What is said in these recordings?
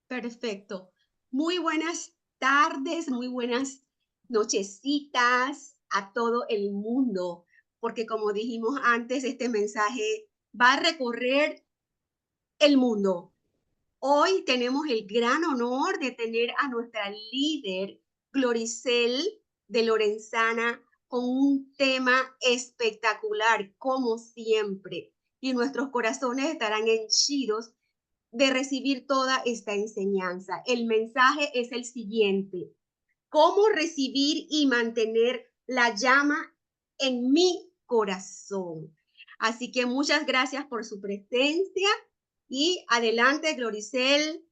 Perfecto. Muy buenas tardes, muy buenas nochecitas a todo el mundo, porque como dijimos antes, este mensaje va a recorrer el mundo. Hoy tenemos el gran honor de tener a nuestra líder, Gloricel de Lorenzana, con un tema espectacular, como siempre. Y nuestros corazones estarán henchidos de recibir toda esta enseñanza. El mensaje es el siguiente: ¿cómo recibir y mantener la llama en mi corazón? Así que muchas gracias por su presencia y adelante, Gloricel,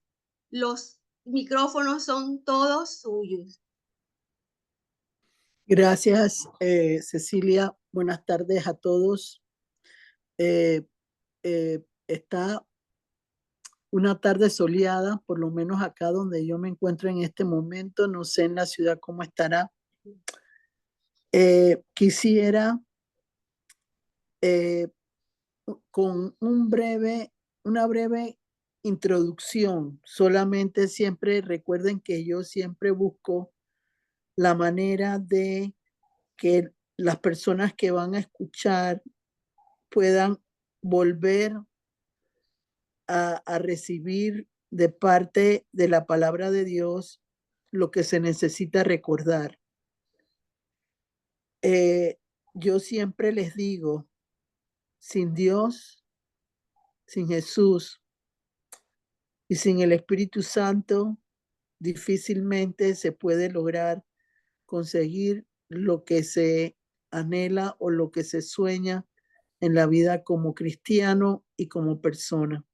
los micrófonos son todos suyos. Gracias, Cecilia. Buenas tardes a todos. Eh, Está una tarde soleada, por lo menos acá donde yo me encuentro en este momento. No sé en la ciudad cómo estará. Quisiera, eh, con una breve introducción, solamente siempre recuerden que yo siempre busco la manera de que las personas que van a escuchar puedan volver a recibir de parte de la palabra de Dios lo que se necesita recordar. Eh, yo siempre les digo, sin Dios, sin Jesús y sin el Espíritu Santo, difícilmente se puede lograr conseguir lo que se anhela o lo que se sueña en la vida como cristiano y como persona,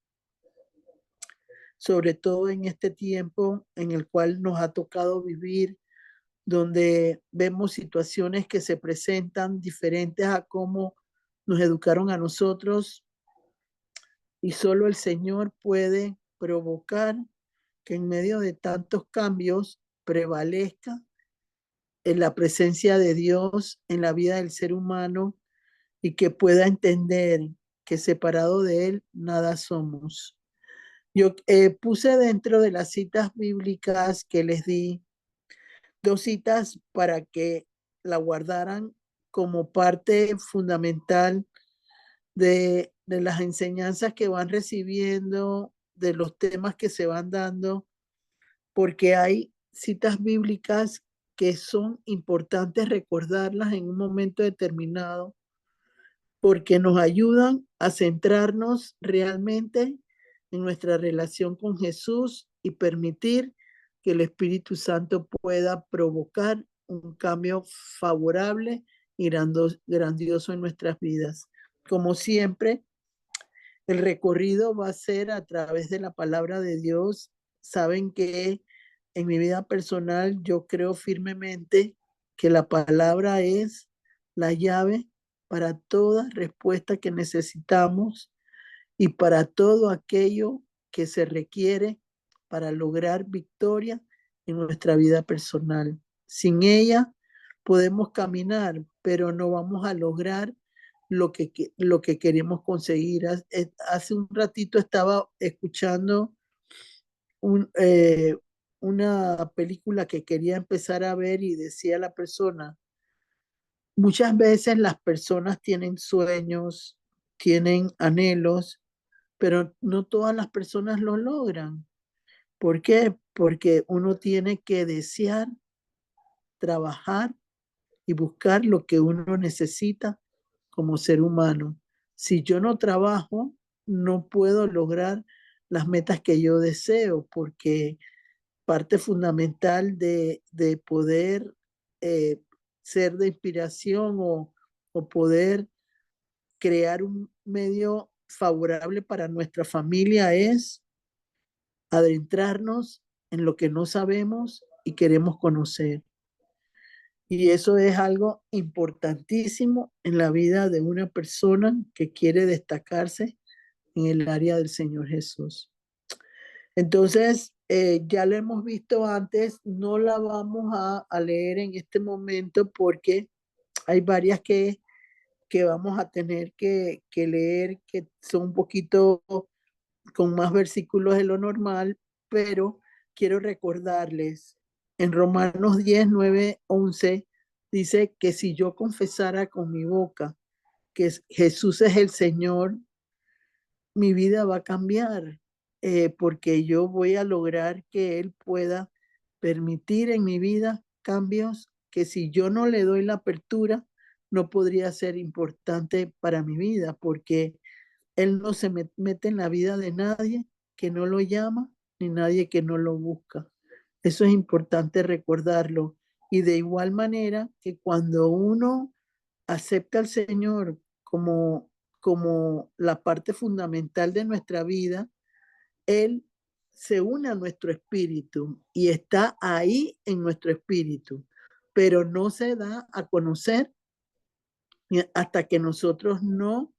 sobre todo en este tiempo en el cual nos ha tocado vivir, donde vemos situaciones que se presentan diferentes a cómo nos educaron a nosotros, y solo el Señor puede provocar que en medio de tantos cambios prevalezca en la presencia de Dios en la vida del ser humano, y que pueda entender que separado de Él nada somos. Yo puse dentro de las citas bíblicas que les di dos citas para que la guardaran como parte fundamental de las enseñanzas que van recibiendo, de los temas que se van dando, porque hay citas bíblicas que son importantes recordarlas en un momento determinado, porque nos ayudan a centrarnos realmente en nuestra relación con Jesús y permitir que el Espíritu Santo pueda provocar un cambio favorable y grandioso en nuestras vidas. Como siempre, el recorrido va a ser a través de la palabra de Dios. Saben que en mi vida personal yo creo firmemente que la palabra es la llave para toda respuesta que necesitamos y para todo aquello que se requiere para lograr victoria en nuestra vida personal. Sin ella podemos caminar, pero no vamos a lograr lo que queremos conseguir. Hace un ratito estaba escuchando un, una película que quería empezar a ver, y decía la persona, muchas veces las personas tienen sueños, tienen anhelos, pero no todas las personas lo logran. ¿Por qué? Porque uno tiene que desear, trabajar y buscar lo que uno necesita como ser humano. Si yo no trabajo, no puedo lograr las metas que yo deseo, porque parte fundamental de poder eh, ser de inspiración o poder crear un medio favorable para nuestra familia es adentrarnos en lo que no sabemos y queremos conocer. Y eso es algo importantísimo en la vida de una persona que quiere destacarse en el área del Señor Jesús. Entonces, ya lo hemos visto antes, no la vamos a leer en este momento porque hay varias que vamos a tener que leer, que son un poquito con más versículos de lo normal, pero quiero recordarles, en Romanos 10, 9, 11, dice que si yo confesara con mi boca que Jesús es el Señor, mi vida va a cambiar, porque yo voy a lograr que Él pueda permitir en mi vida cambios que si yo no le doy la apertura, no podría ser importante para mi vida, porque Él no se mete en la vida de nadie que no lo llama, ni nadie que no lo busca. Eso es importante recordarlo. Y de igual manera que cuando uno acepta al Señor como la parte fundamental de nuestra vida, Él se une a nuestro espíritu y está ahí en nuestro espíritu, pero no se da a conocer hasta que nosotros no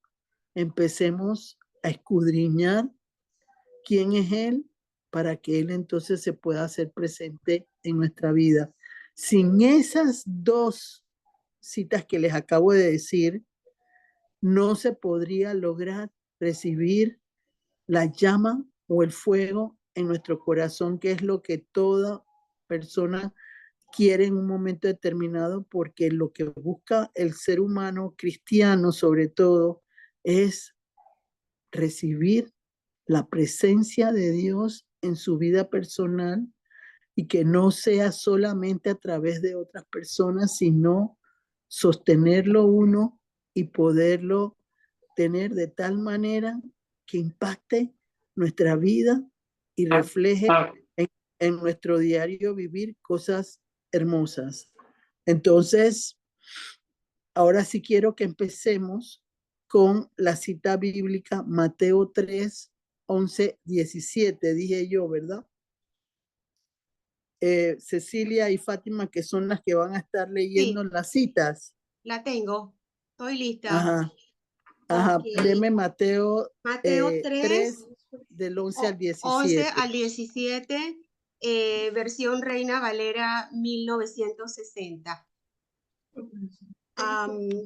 empecemos a escudriñar quién es Él para que Él entonces se pueda hacer presente en nuestra vida. Sin esas dos citas que les acabo de decir, no se podría lograr recibir la llama o el fuego en nuestro corazón, que es lo que toda persona quiere en un momento determinado, porque lo que busca el ser humano cristiano sobre todo es recibir la presencia de Dios en su vida personal y que no sea solamente a través de otras personas, sino sostenerlo uno y poderlo tener de tal manera que impacte nuestra vida y refleje en nuestro diario vivir cosas hermosas. Entonces, ahora sí quiero que empecemos con la cita bíblica Mateo 3, 11, 17, dije yo, ¿verdad? Cecilia y Fátima, que son las que van a estar leyendo Sí, las citas. la tengo. Estoy lista. Ajá, ajá. Ok. Deme Mateo Mateo 3, 3, del 11 al 11 17. al 17, versión Reina Valera 1960.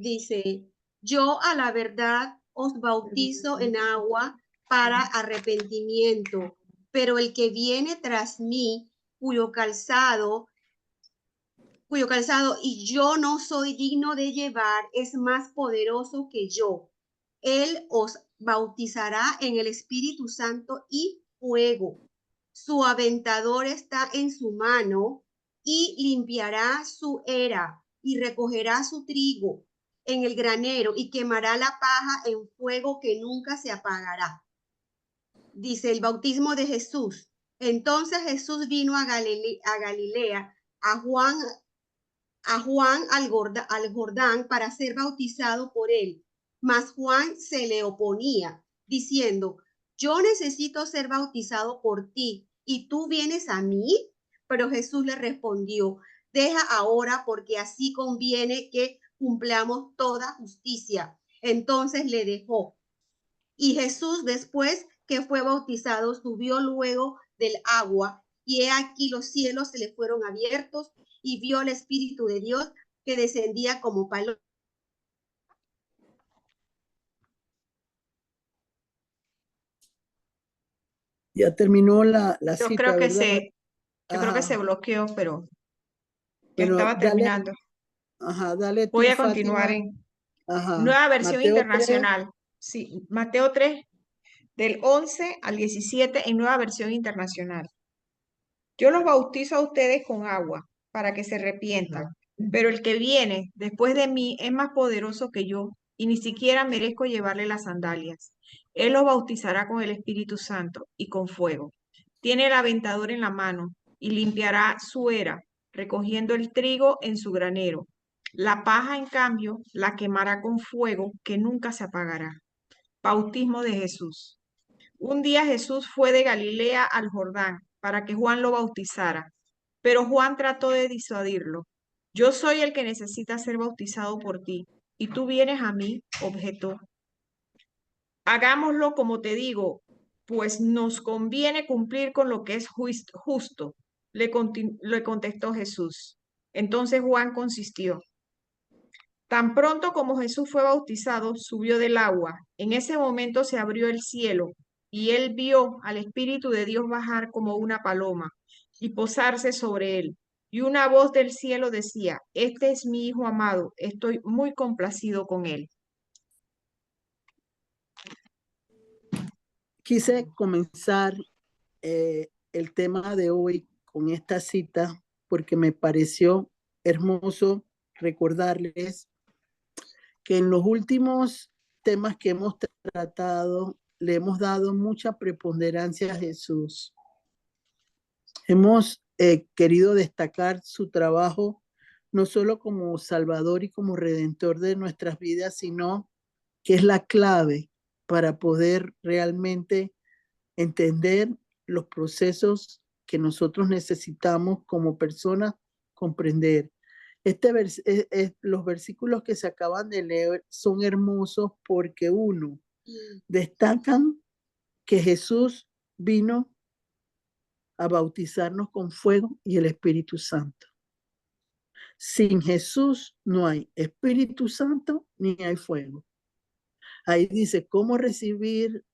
Dice, yo a la verdad os bautizo en agua para arrepentimiento, pero el que viene tras mí, cuyo calzado y yo no soy digno de llevar, es más poderoso que yo. Él os bautizará en el Espíritu Santo y fuego. Su aventador está en su mano y limpiará su era y recogerá su trigo en el granero y quemará la paja en fuego que nunca se apagará. Dice el bautismo de Jesús. Entonces Jesús vino a Galilea, a Juan al Jordán para ser bautizado por él. Mas Juan se le oponía, diciendo, yo necesito ser bautizado por ti, ¿y tú vienes a mí? Pero Jesús le respondió, deja ahora porque así conviene que cumplamos toda justicia. Entonces le dejó. Y Jesús, después que fue bautizado, subió luego del agua, y he aquí los cielos se le fueron abiertos, y vio al Espíritu de Dios que descendía como paloma. Ya terminó la Yo cita, creo que ¿verdad? yo creo que se Ajá. bloqueó, pero ya Bueno, estaba terminando. dale Voy tú, a continuar Fátima. en Ajá. nueva versión Mateo 3. internacional. Sí, Mateo 3, del 11 al 17 en nueva versión internacional. Yo los bautizo a ustedes con agua para que se arrepientan, pero el que viene después de mí es más poderoso que yo y ni siquiera merezco llevarle las sandalias. Él los bautizará con el Espíritu Santo y con fuego. Tiene el aventador en la mano y limpiará su era, recogiendo el trigo en su granero. La paja, en cambio, la quemará con fuego que nunca se apagará. Bautismo de Jesús. Un día Jesús fue de Galilea al Jordán para que Juan lo bautizara, pero Juan trató de disuadirlo. Yo soy el que necesita ser bautizado por ti, y tú vienes a mí, objetó. Hagámoslo como te digo, pues nos conviene cumplir con lo que es justo, le contestó Jesús. Entonces Juan consistió. Tan pronto como Jesús fue bautizado, subió del agua. En ese momento se abrió el cielo y él vio al Espíritu de Dios bajar como una paloma y posarse sobre él. Y una voz del cielo decía, este es mi Hijo amado, estoy muy complacido con él. Quise comenzar el tema de hoy con esta cita porque me pareció hermoso recordarles que en los últimos temas que hemos tratado le hemos dado mucha preponderancia a Jesús. Hemos querido destacar su trabajo no solo como Salvador y como Redentor de nuestras vidas, sino que es la clave para poder realmente entender los procesos que nosotros necesitamos como personas comprender. Los versículos que se acaban de leer son hermosos porque uno, destacan que Jesús vino a bautizarnos con fuego y el Espíritu Santo. Sin Jesús no hay Espíritu Santo ni hay fuego. Ahí dice cómo recibir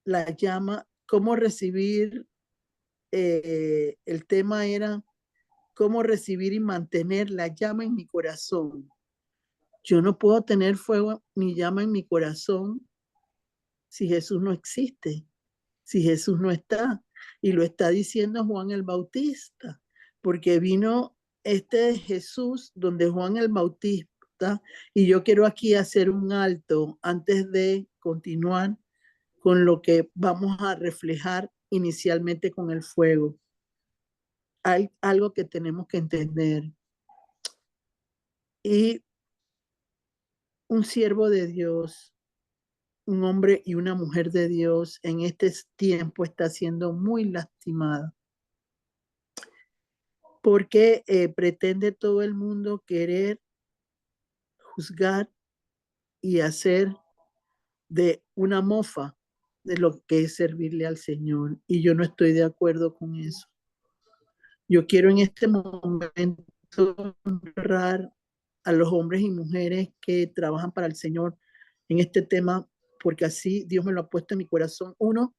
la llama, cómo recibir, el tema era cómo recibir y mantener la llama en mi corazón. Yo no puedo tener fuego ni llama en mi corazón si Jesús no existe, si Jesús no está. Y lo está diciendo Juan el Bautista, porque vino este Jesús donde Juan el Bautista, y yo quiero aquí hacer un alto antes de continuar con lo que vamos a reflejar inicialmente con el fuego. Hay algo que tenemos que entender. Y un siervo de Dios, un hombre y una mujer de Dios en este tiempo está siendo muy lastimada porque pretende todo el mundo querer juzgar y hacer de una mofa de lo que es servirle al Señor. Y yo no estoy de acuerdo con eso. Yo quiero en este momento honrar a los hombres y mujeres que trabajan para el Señor en este tema, porque así Dios me lo ha puesto en mi corazón. Uno,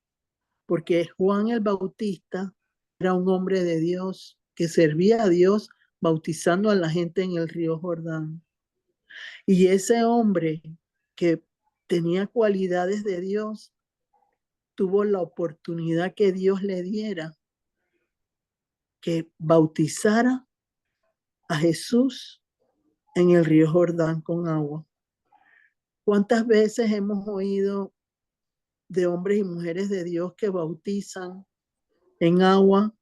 porque Juan el Bautista era un hombre de Dios que servía a Dios bautizando a la gente en el río Jordán. Y ese hombre que tenía cualidades de Dios tuvo la oportunidad que Dios le diera que bautizara a Jesús en el río Jordán con agua. ¿Cuántas veces hemos oído de hombres y mujeres de Dios que bautizan en agua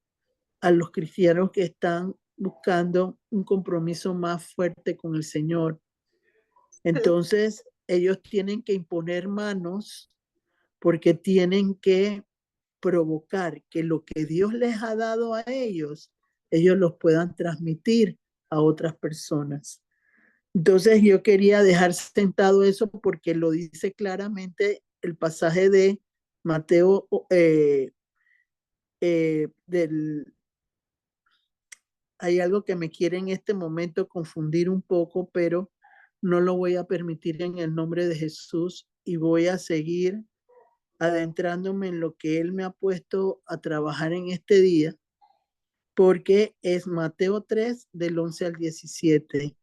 a los cristianos que están buscando un compromiso más fuerte con el Señor? Entonces, ellos tienen que imponer manos porque tienen que provocar que lo que Dios les ha dado a ellos los puedan transmitir a otras personas. Entonces yo quería dejar sentado eso porque lo dice claramente el pasaje de Mateo, hay algo que me quiere en este momento confundir un poco, pero no lo voy a permitir en el nombre de Jesús y voy a seguir adentrándome en lo que Él me ha puesto a trabajar en este día, porque es Mateo 3 del 11 al 17.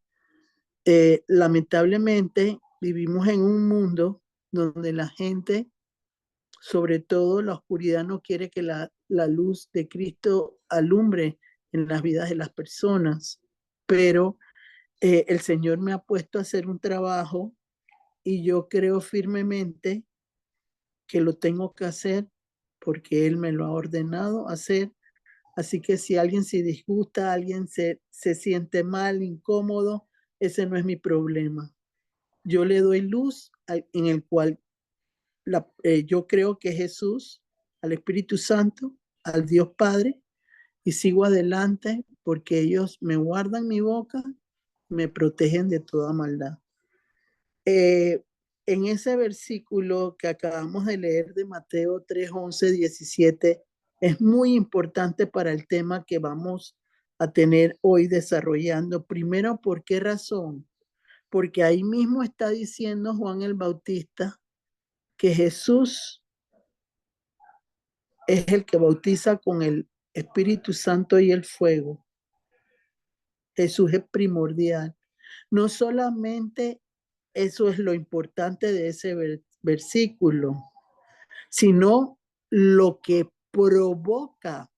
Lamentablemente vivimos en un mundo donde la gente, sobre todo la oscuridad, no quiere que la luz de Cristo alumbre en las vidas de las personas, pero el Señor me ha puesto a hacer un trabajo y yo creo firmemente que lo tengo que hacer porque Él me lo ha ordenado hacer. Así que si alguien se disgusta, alguien se siente mal, incómodo, ese no es mi problema. Yo le doy luz en el cual yo creo que Jesús, al Espíritu Santo, al Dios Padre, y sigo adelante porque ellos me guardan mi boca, me protegen de toda maldad. En ese versículo que acabamos de leer de Mateo 3, 11, 17, es muy importante para el tema que vamos a tener hoy desarrollando. Primero, ¿por qué razón? Porque ahí mismo está diciendo Juan el Bautista que Jesús es el que bautiza con el Espíritu Santo y el fuego. Jesús es primordial. No solamente eso es lo importante de ese versículo, sino lo que provoca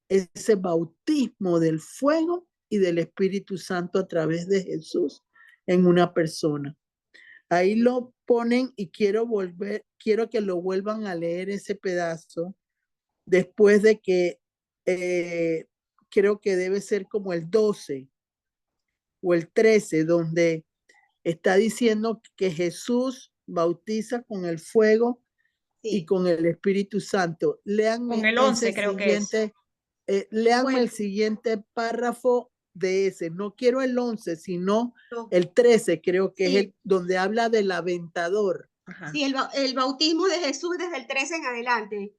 ese bautismo del fuego y del Espíritu Santo a través de Jesús en una persona. Ahí lo ponen y quiero que lo vuelvan a leer ese pedazo después de que creo que debe ser como el 12 o el 13, donde está diciendo que Jesús bautiza con el fuego y Sí. con el Espíritu Santo. Con Léanme el ese 11 creo que es. siguiente, léanme el Bueno, siguiente párrafo de ese. No quiero el 11, sino no, el 13, creo que es sí, el donde habla del aventador. Ajá. sí, el bautismo de Jesús desde el 13 en adelante.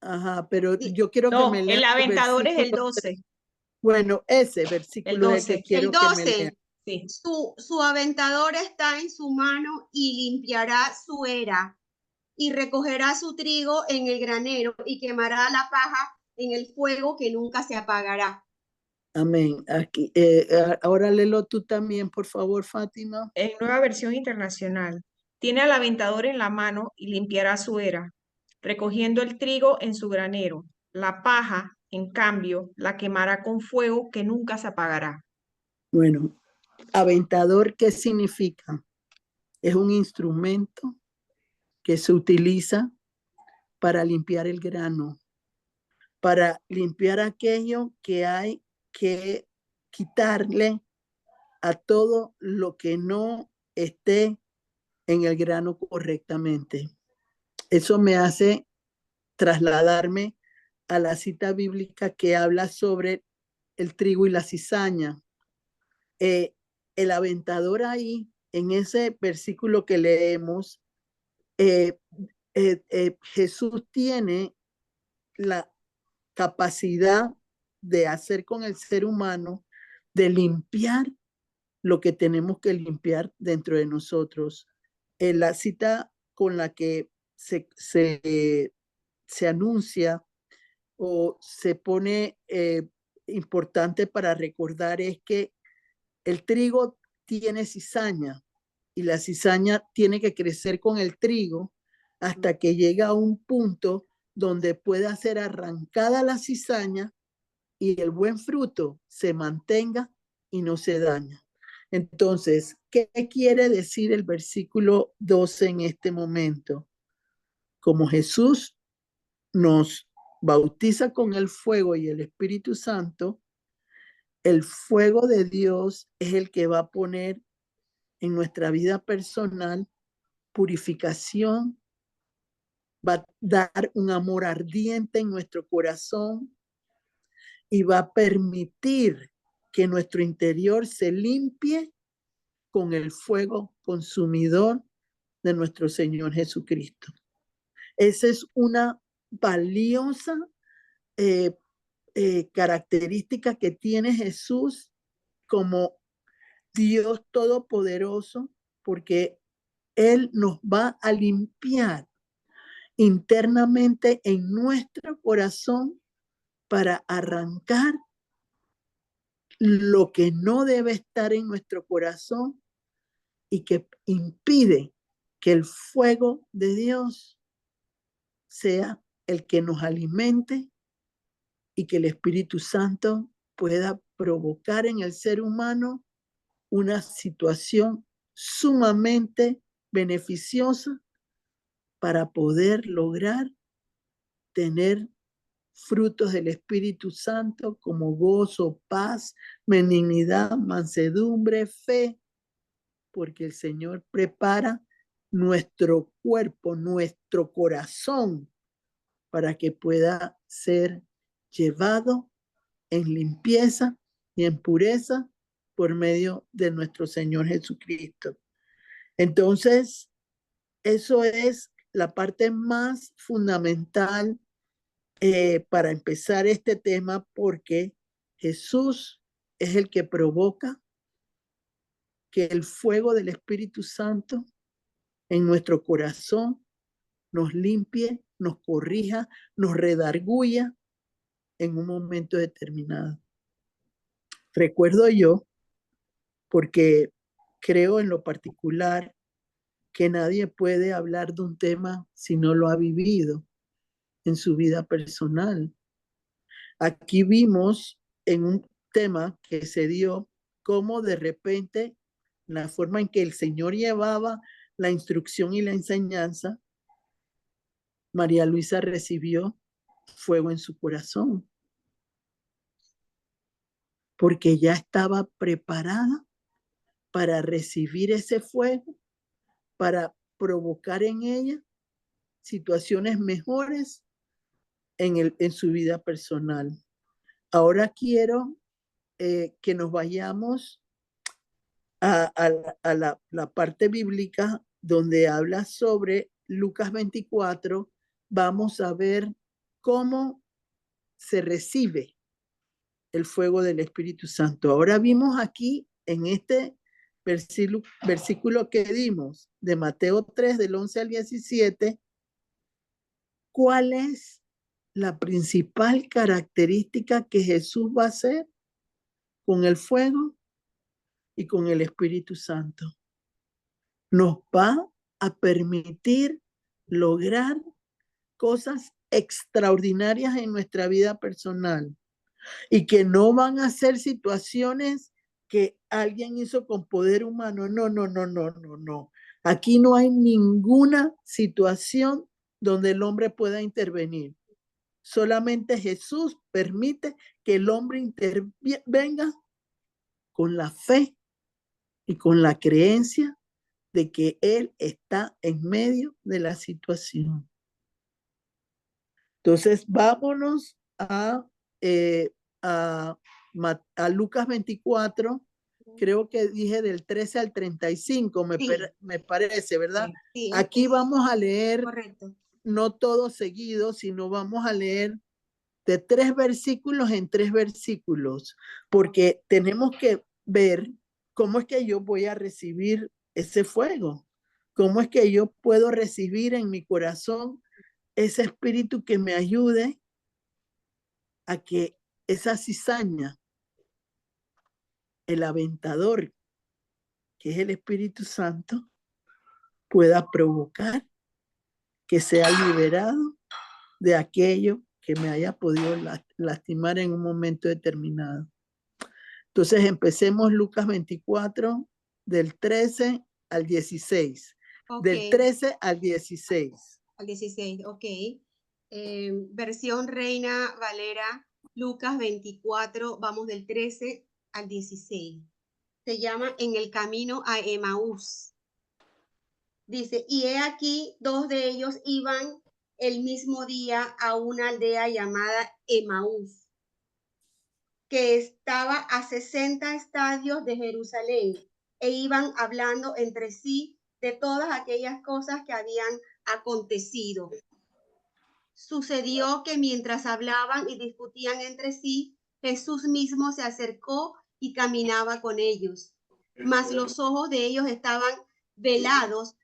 Ajá, pero Sí, yo quiero que me No, lean el el aventador es versículo. el 12. Bueno, ese El versículo es el que 12. el quiero que me lean. 12, Sí. su aventador está en su mano y limpiará su era y recogerá su trigo en el granero y quemará la paja en el fuego que nunca se apagará. Amén. Aquí, ahora léelo tú también, por favor, Fátima. En Nueva Versión Internacional. Tiene al aventador en la mano y limpiará su era, recogiendo el trigo en su granero. La paja, en cambio, la quemará con fuego que nunca se apagará. Bueno, aventador, ¿qué significa? Es un instrumento que se utiliza para limpiar el grano, para limpiar aquello que hay que quitarle a todo lo que no esté en el grano correctamente. Eso me hace trasladarme a la cita bíblica que habla sobre el trigo y la cizaña. El aventador ahí, en ese versículo que leemos, Jesús tiene la capacidad de hacer con el ser humano, de limpiar lo que tenemos que limpiar dentro de nosotros. La cita con la que se anuncia o se pone importante para recordar es que el trigo tiene cizaña y la cizaña tiene que crecer con el trigo hasta que llega a un punto donde pueda ser arrancada la cizaña y el buen fruto se mantenga y no se daña. Entonces, ¿qué quiere decir el versículo 12 en este momento? Como Jesús nos bautiza con el fuego y el Espíritu Santo, el fuego de Dios es el que va a poner en nuestra vida personal purificación, va a dar un amor ardiente en nuestro corazón y va a permitir que nuestro interior se limpie con el fuego consumidor de nuestro Señor Jesucristo. Esa es una valiosa característica que tiene Jesús como Dios Todopoderoso, porque Él nos va a limpiar internamente en nuestro corazón para arrancar lo que no debe estar en nuestro corazón y que impide que el fuego de Dios sea el que nos alimente y que el Espíritu Santo pueda provocar en el ser humano una situación sumamente beneficiosa para poder lograr tener frutos del Espíritu Santo como gozo, paz, benignidad, mansedumbre, fe, porque el Señor prepara nuestro cuerpo, nuestro corazón, para que pueda ser llevado en limpieza y en pureza por medio de nuestro Señor Jesucristo. Entonces, eso es la parte más fundamental para empezar este tema, porque Jesús es el que provoca que el fuego del Espíritu Santo en nuestro corazón nos limpie, nos corrija, nos redarguya en un momento determinado. Recuerdo yo, porque creo en lo particular que nadie puede hablar de un tema si no lo ha vivido en su vida personal. Aquí vimos en un tema que se dio cómo de repente la forma en que el Señor llevaba la instrucción y la enseñanza, María Luisa recibió fuego en su corazón, porque ya estaba preparada para recibir ese fuego, para provocar en ella situaciones mejores en su vida personal. Ahora quiero que nos vayamos a la parte bíblica donde habla sobre Lucas 24. Vamos a ver cómo se recibe el fuego del Espíritu Santo. Ahora vimos aquí en este versículo que dimos de Mateo 3, del 11 al 17, cuál es la principal característica que Jesús va a hacer con el fuego y con el Espíritu Santo. Nos va a permitir lograr cosas extraordinarias en nuestra vida personal y que no van a ser situaciones que alguien hizo con poder humano. No, no, no, no, no, no. Aquí no hay ninguna situación donde el hombre pueda intervenir. Solamente Jesús permite que el hombre intervenga con la fe y con la creencia de que Él está en medio de la situación. Entonces, vámonos a, a Lucas 24, creo que dije del 13 al 35, Sí. me parece, ¿verdad? Sí, Aquí vamos a leer, correcto. no todo seguido, sino vamos a leer de 3 versículos en 3 versículos, porque tenemos que ver cómo es que yo voy a recibir ese fuego, cómo es que yo puedo recibir en mi corazón ese espíritu que me ayude a que esa cizaña, el aventador, que es el Espíritu Santo, pueda provocar que sea liberado de aquello que me haya podido lastimar en un momento determinado. Entonces empecemos Lucas 24, del 13 al 16. Del 13 al 16. Al 16, ok. Versión Reina Valera, Lucas 24, vamos del 13 al 16. Se llama En el camino a Emaús. Dice, y he aquí, 2 de ellos iban el mismo día a una aldea llamada Emaús, que estaba a 60 estadios de Jerusalén, e iban hablando entre sí de todas aquellas cosas que habían acontecido. Sucedió que mientras hablaban y discutían entre sí, Jesús mismo se acercó y caminaba con ellos, mas los ojos de ellos estaban velados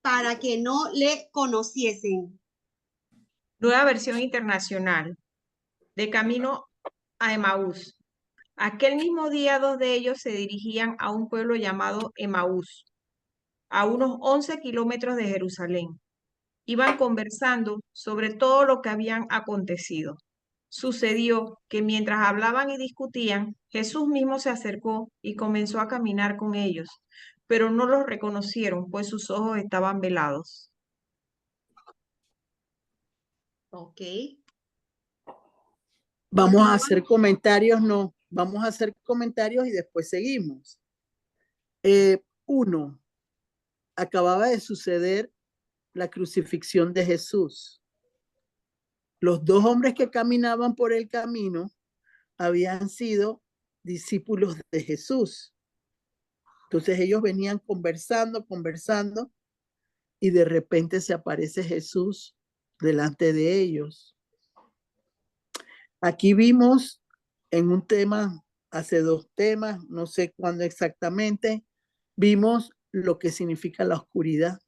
para que no le conociesen. Nueva versión internacional. De camino a Emaús. Aquel mismo día 2 de ellos se dirigían a un pueblo llamado Emaús, a unos 11 kilómetros de Jerusalén. Iban conversando sobre todo lo que habían acontecido. Sucedió que mientras hablaban y discutían, Jesús mismo se acercó y comenzó a caminar con ellos, pero no los reconocieron, pues sus ojos estaban velados. Ok. Vamos a hacer comentarios, no, vamos a hacer comentarios y después seguimos. 1. Acababa de suceder la crucifixión de Jesús. Los 2 hombres que caminaban por el camino habían sido discípulos de Jesús. Entonces ellos venían conversando, y de repente se aparece Jesús delante de ellos. Aquí vimos en un tema, hace 2 temas, no sé cuándo exactamente, vimos lo que significa la oscuridad.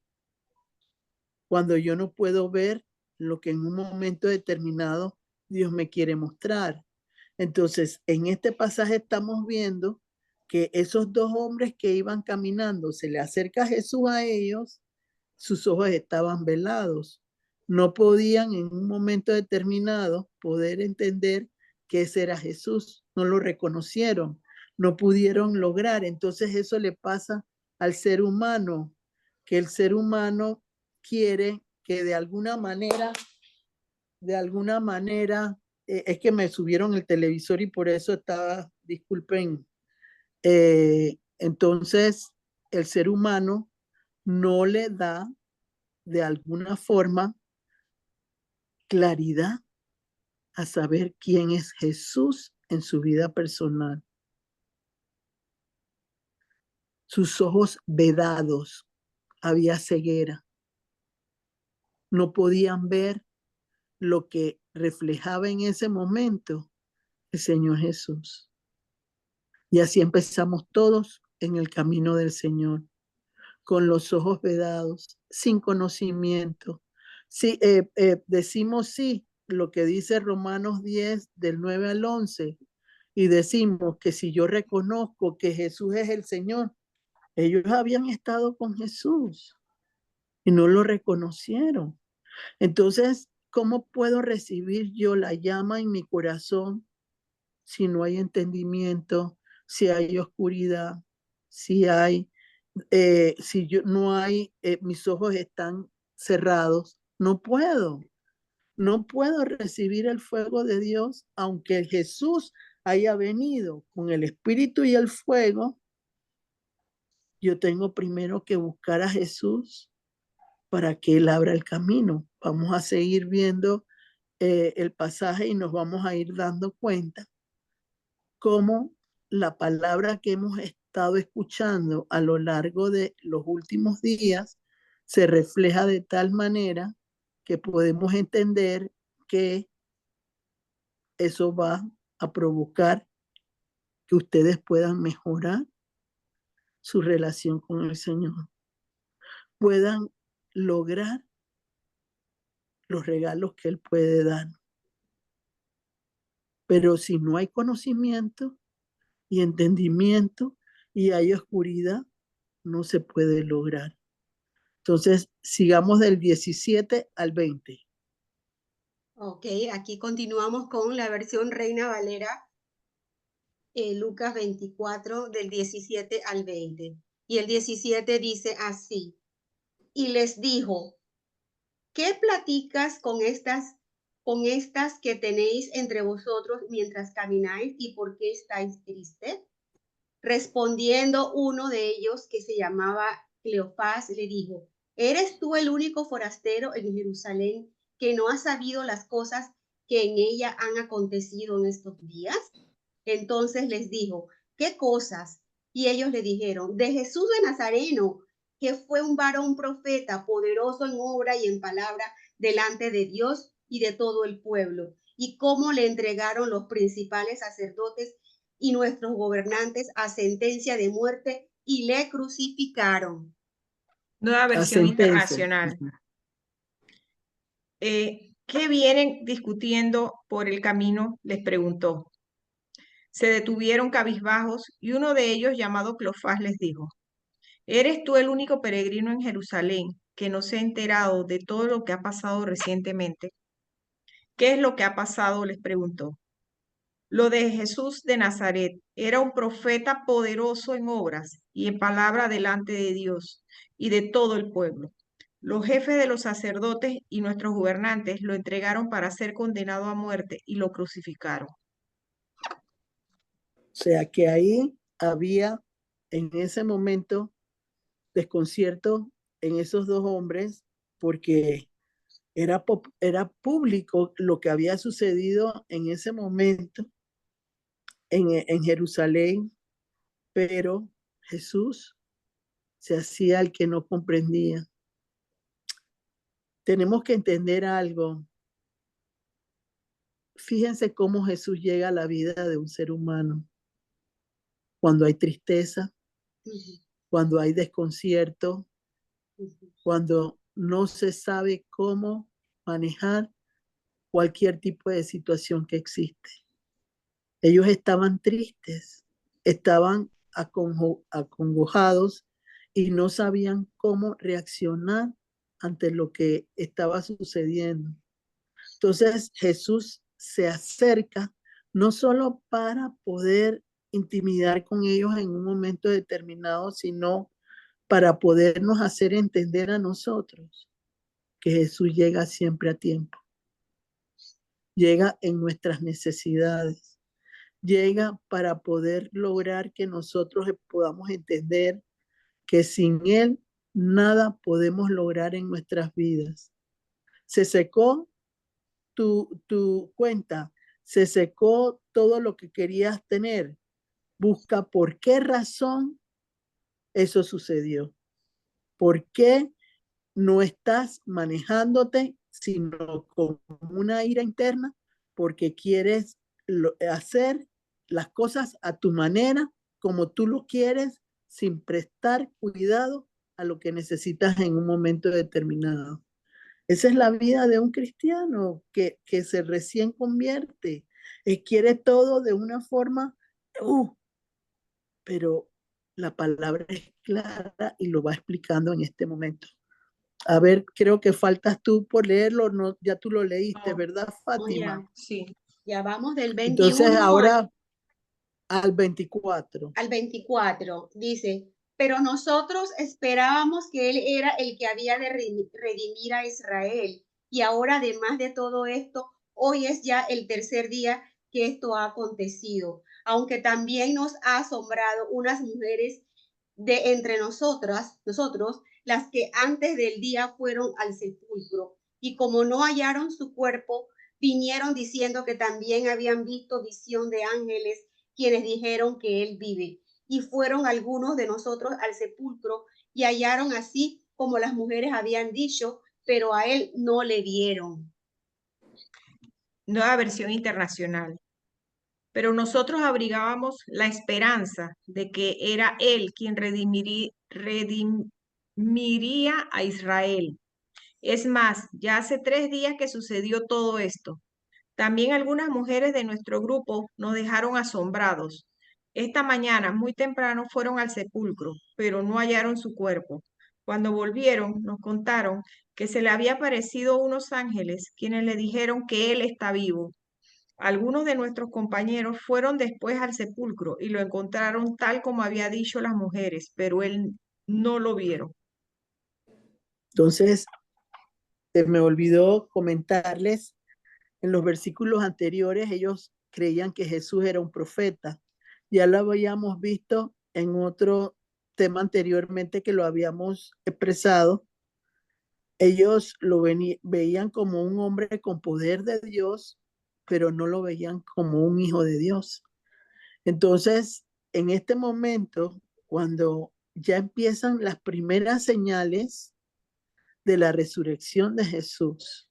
cuando yo no puedo ver lo que en un momento determinado Dios me quiere mostrar. Entonces, en este pasaje estamos viendo que esos dos hombres que iban caminando, se le acerca Jesús a ellos, sus ojos estaban velados. No podían en un momento determinado poder entender que ese era Jesús. No lo reconocieron, no pudieron lograr. Entonces eso le pasa al ser humano, que el ser humano quiere que de alguna manera, es que me subieron el televisor y por eso estaba, disculpen, entonces el ser humano no le da de alguna forma claridad a saber quién es Jesús en su vida personal. Sus ojos vedados, había ceguera, no podían ver lo que reflejaba en ese momento el Señor Jesús. Y así empezamos todos en el camino del Señor, con los ojos vedados, sin conocimiento. Sí, decimos sí, lo que dice Romanos 10, del 9 al 11, y decimos que si yo reconozco que Jesús es el Señor, ellos habían estado con Jesús y no lo reconocieron. Entonces, ¿cómo puedo recibir yo la llama en mi corazón si no hay entendimiento, si hay oscuridad, si yo no hay, mis ojos están cerrados? No puedo recibir el fuego de Dios, aunque Jesús haya venido con el espíritu y el fuego. Yo tengo primero que buscar a Jesús para que Él abra el camino. Vamos a seguir viendo el pasaje y nos vamos a ir dando cuenta cómo la palabra que hemos estado escuchando a lo largo de los últimos días se refleja de tal manera que podemos entender que eso va a provocar que ustedes puedan mejorar su relación con el Señor, puedan lograr los regalos que Él puede dar. Pero si no hay conocimiento y entendimiento y hay oscuridad, no se puede lograr. Entonces, sigamos del 17 al 20. Ok, aquí continuamos con la versión Reina Valera, Lucas 24, del 17 al 20. Y el 17 dice así, y les dijo, ¿qué platicas con estas que tenéis entre vosotros mientras camináis y por qué estáis tristes? Respondiendo uno de ellos, que se llamaba Cleofás, le dijo, ¿eres tú el único forastero en Jerusalén que no ha sabido las cosas que en ella han acontecido en estos días? Entonces les dijo, ¿qué cosas? Y ellos le dijeron, de Jesús de Nazareno, que fue un varón profeta, poderoso en obra y en palabra delante de Dios y de todo el pueblo, y cómo le entregaron los principales sacerdotes y nuestros gobernantes a sentencia de muerte y le crucificaron. Nueva A versión sentencia. internacional. ¿Qué vienen discutiendo por el camino? Les preguntó. Se detuvieron cabizbajos y uno de ellos, llamado Cleofás, les dijo, ¿eres tú el único peregrino en Jerusalén que no se ha enterado de todo lo que ha pasado recientemente? ¿Qué es lo que ha pasado? Les preguntó. Lo de Jesús de Nazaret era un profeta poderoso en obras y en palabra delante de Dios y de todo el pueblo. Los jefes de los sacerdotes y nuestros gobernantes lo entregaron para ser condenado a muerte y lo crucificaron. O sea que ahí había en ese momento desconcierto en esos dos hombres porque era público lo que había sucedido en ese momento en Jerusalén, pero Jesús se hacía el que no comprendía. Tenemos que entender algo. Fíjense cómo Jesús llega a la vida de un ser humano. Cuando hay tristeza, cuando hay desconcierto, cuando no se sabe cómo manejar cualquier tipo de situación que existe. Ellos estaban tristes, estaban acongojados y no sabían cómo reaccionar ante lo que estaba sucediendo. Entonces Jesús se acerca no solo para poder intimidar con ellos en un momento determinado, sino para podernos hacer entender a nosotros que Jesús llega siempre a tiempo, llega en nuestras necesidades, llega para poder lograr que nosotros podamos entender que sin Él nada podemos lograr en nuestras vidas. Se secó tu cuenta, se secó todo lo que querías tener. Busca por qué razón eso sucedió. ¿Por qué no estás manejándote sino con una ira interna? Porque quieres hacer las cosas a tu manera, como tú lo quieres, sin prestar cuidado a lo que necesitas en un momento determinado. Esa es la vida de un cristiano que se recién convierte. Quiere todo de una forma, pero la palabra es clara y lo va explicando en este momento. A ver, creo que faltas tú por leerlo, no, ya tú lo leíste, No, ¿verdad, Oh, ya, Fátima? sí. ya vamos del Entonces 21 ahora al 24. al 24. Dice, pero nosotros esperábamos que Él era el que había de redimir a Israel. Y ahora, además de todo esto, hoy es ya el tercer día que esto ha acontecido. Aunque también nos ha asombrado unas mujeres de entre nosotros, las que antes del día fueron al sepulcro. Y como no hallaron su cuerpo, vinieron diciendo que también habían visto visión de ángeles quienes dijeron que él vive. Y fueron algunos de nosotros al sepulcro y hallaron así como las mujeres habían dicho, pero a él no le vieron. Nueva versión internacional. Pero nosotros abrigábamos la esperanza de que era Él quien redimiría a Israel. Es más, ya hace 3 días que sucedió todo esto. También algunas mujeres de nuestro grupo nos dejaron asombrados. Esta mañana, muy temprano, fueron al sepulcro, pero no hallaron su cuerpo. Cuando volvieron, nos contaron que se le había aparecido unos ángeles, quienes le dijeron que él está vivo. Algunos de nuestros compañeros fueron después al sepulcro y lo encontraron tal como había dicho las mujeres, pero él no lo vieron. Entonces, se me olvidó comentarles, en los versículos anteriores ellos creían que Jesús era un profeta. Ya lo habíamos visto en otro tema anteriormente que lo habíamos expresado. Ellos lo veían como un hombre con poder de Dios, pero no lo veían como un hijo de Dios. Entonces, en este momento, cuando ya empiezan las primeras señales de la resurrección de Jesús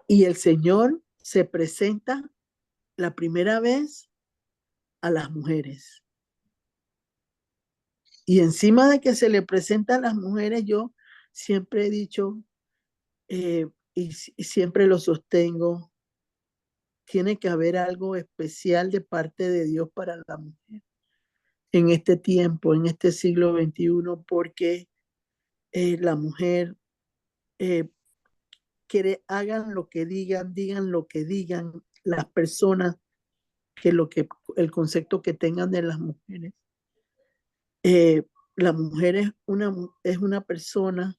y el Señor se presenta la primera vez a las mujeres. Y encima de que se le presenta a las mujeres, yo siempre he dicho, y siempre lo sostengo, tiene que haber algo especial de parte de Dios para la mujer en este tiempo, en este siglo XXI, porque la mujer quiere, hagan lo que digan lo que digan las personas, el concepto que tengan de las mujeres. La mujer es una persona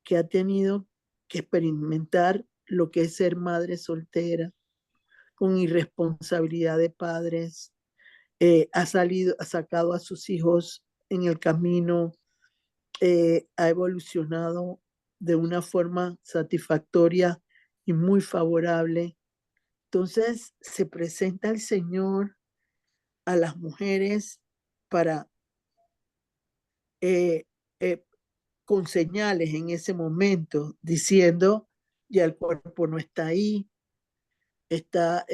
que ha tenido que experimentar lo que es ser madre soltera, con irresponsabilidad de padres, ha sacado a sus hijos en el camino, ha evolucionado de una forma satisfactoria y muy favorable. Entonces se presenta el Señor a las mujeres para eh, eh, con señales en ese momento, diciendo, ya el cuerpo no está ahí, está,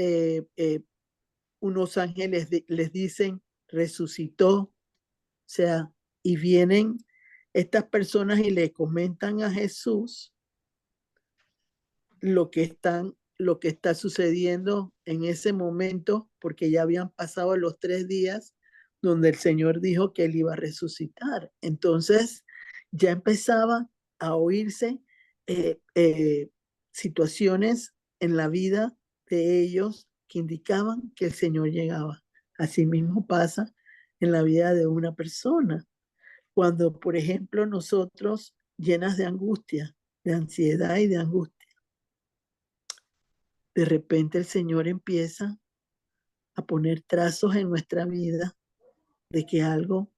unos ángeles les dicen, resucitó, o sea, y vienen estas personas y le comentan a Jesús lo que está sucediendo en ese momento, porque ya habían pasado los 3 días donde el Señor dijo que él iba a resucitar. Entonces ya empezaba a oírse situaciones en la vida de ellos que indicaban que el Señor llegaba. Asimismo pasa en la vida de una persona. Cuando, por ejemplo, nosotros llenas de angustia, de ansiedad y de angustia, de repente el Señor empieza a poner trazos en nuestra vida de que algo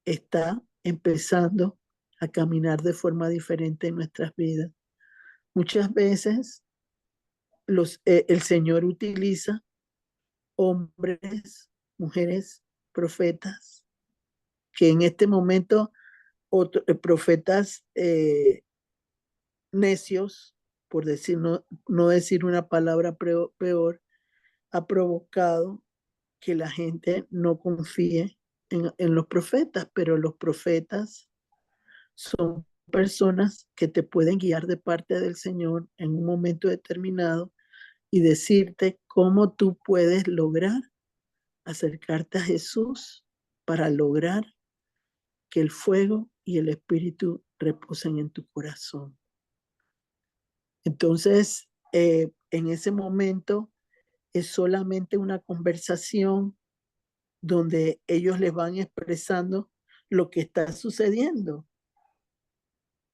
está empezando a caminar de forma diferente en nuestras vidas. Muchas veces el Señor utiliza hombres, mujeres, profetas, que en este momento, profetas necios, por decir, no decir una palabra peor, ha provocado que la gente no confíe en los profetas, pero los profetas son personas que te pueden guiar de parte del Señor en un momento determinado y decirte cómo tú puedes lograr acercarte a Jesús para lograr que el fuego y el espíritu reposen en tu corazón. Entonces, en ese momento es solamente una conversación donde ellos les van expresando lo que está sucediendo.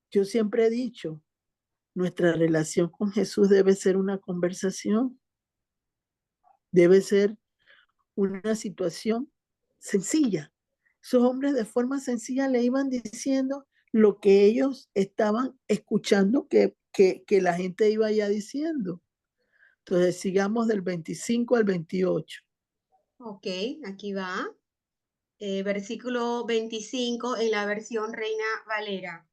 Yo siempre he dicho, nuestra relación con Jesús debe ser una conversación, debe ser una situación sencilla. Esos hombres de forma sencilla le iban diciendo lo que ellos estaban escuchando que la gente iba ya diciendo. Entonces, sigamos del 25 al 28. Ok, aquí va. Versículo 25 en la versión Reina Valera.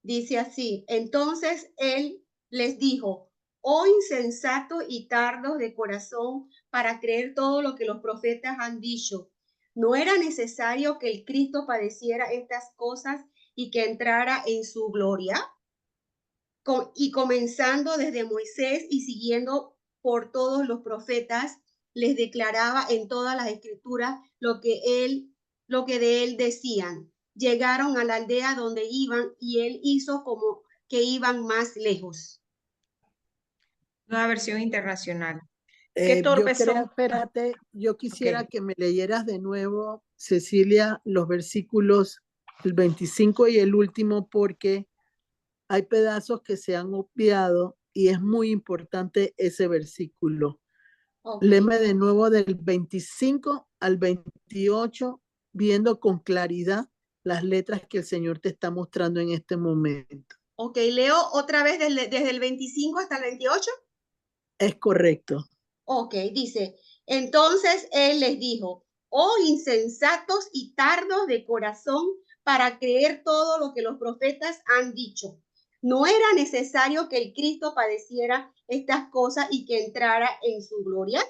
Dice así: entonces él les dijo, oh insensatos y tardos de corazón para creer todo lo que los profetas han dicho. ¿No era necesario que el Cristo padeciera estas cosas y que entrara en su gloria? Y comenzando desde Moisés y siguiendo por todos los profetas, les declaraba en todas las escrituras lo que de él decían. Llegaron a la aldea donde iban y él hizo como que iban más lejos. Nueva versión internacional. Qué Yo torpes creo, son. espérate, yo Ok. quisiera que me leyeras de nuevo, Cecilia, los versículos, el 25 y el último, porque hay pedazos que se han obviado y es muy importante ese versículo. Ok, Léeme de nuevo del 25 al 28, viendo con claridad las letras que el Señor te está mostrando en este momento. ok, leo otra vez desde el 25 hasta el 28. Es correcto. Ok, dice, entonces él les dijo, oh insensatos y tardos de corazón para creer todo lo que los profetas han dicho. ¿No era necesario que el Cristo padeciera estas cosas y que entrara en su gloria?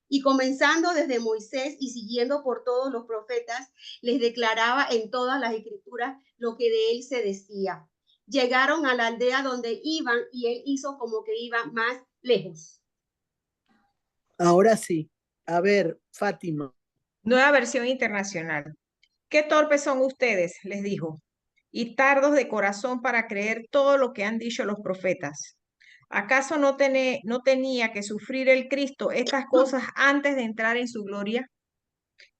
Y comenzando desde Moisés y siguiendo por todos los profetas, les declaraba en todas las escrituras lo que de él se decía. Llegaron a la aldea donde iban y él hizo como que iba más lejos. Ahora sí. A ver, Fátima. Nueva versión internacional. Qué torpes son ustedes, les dijo, y tardos de corazón para creer todo lo que han dicho los profetas. ¿Acaso no tenía que sufrir el Cristo estas cosas antes de entrar en su gloria?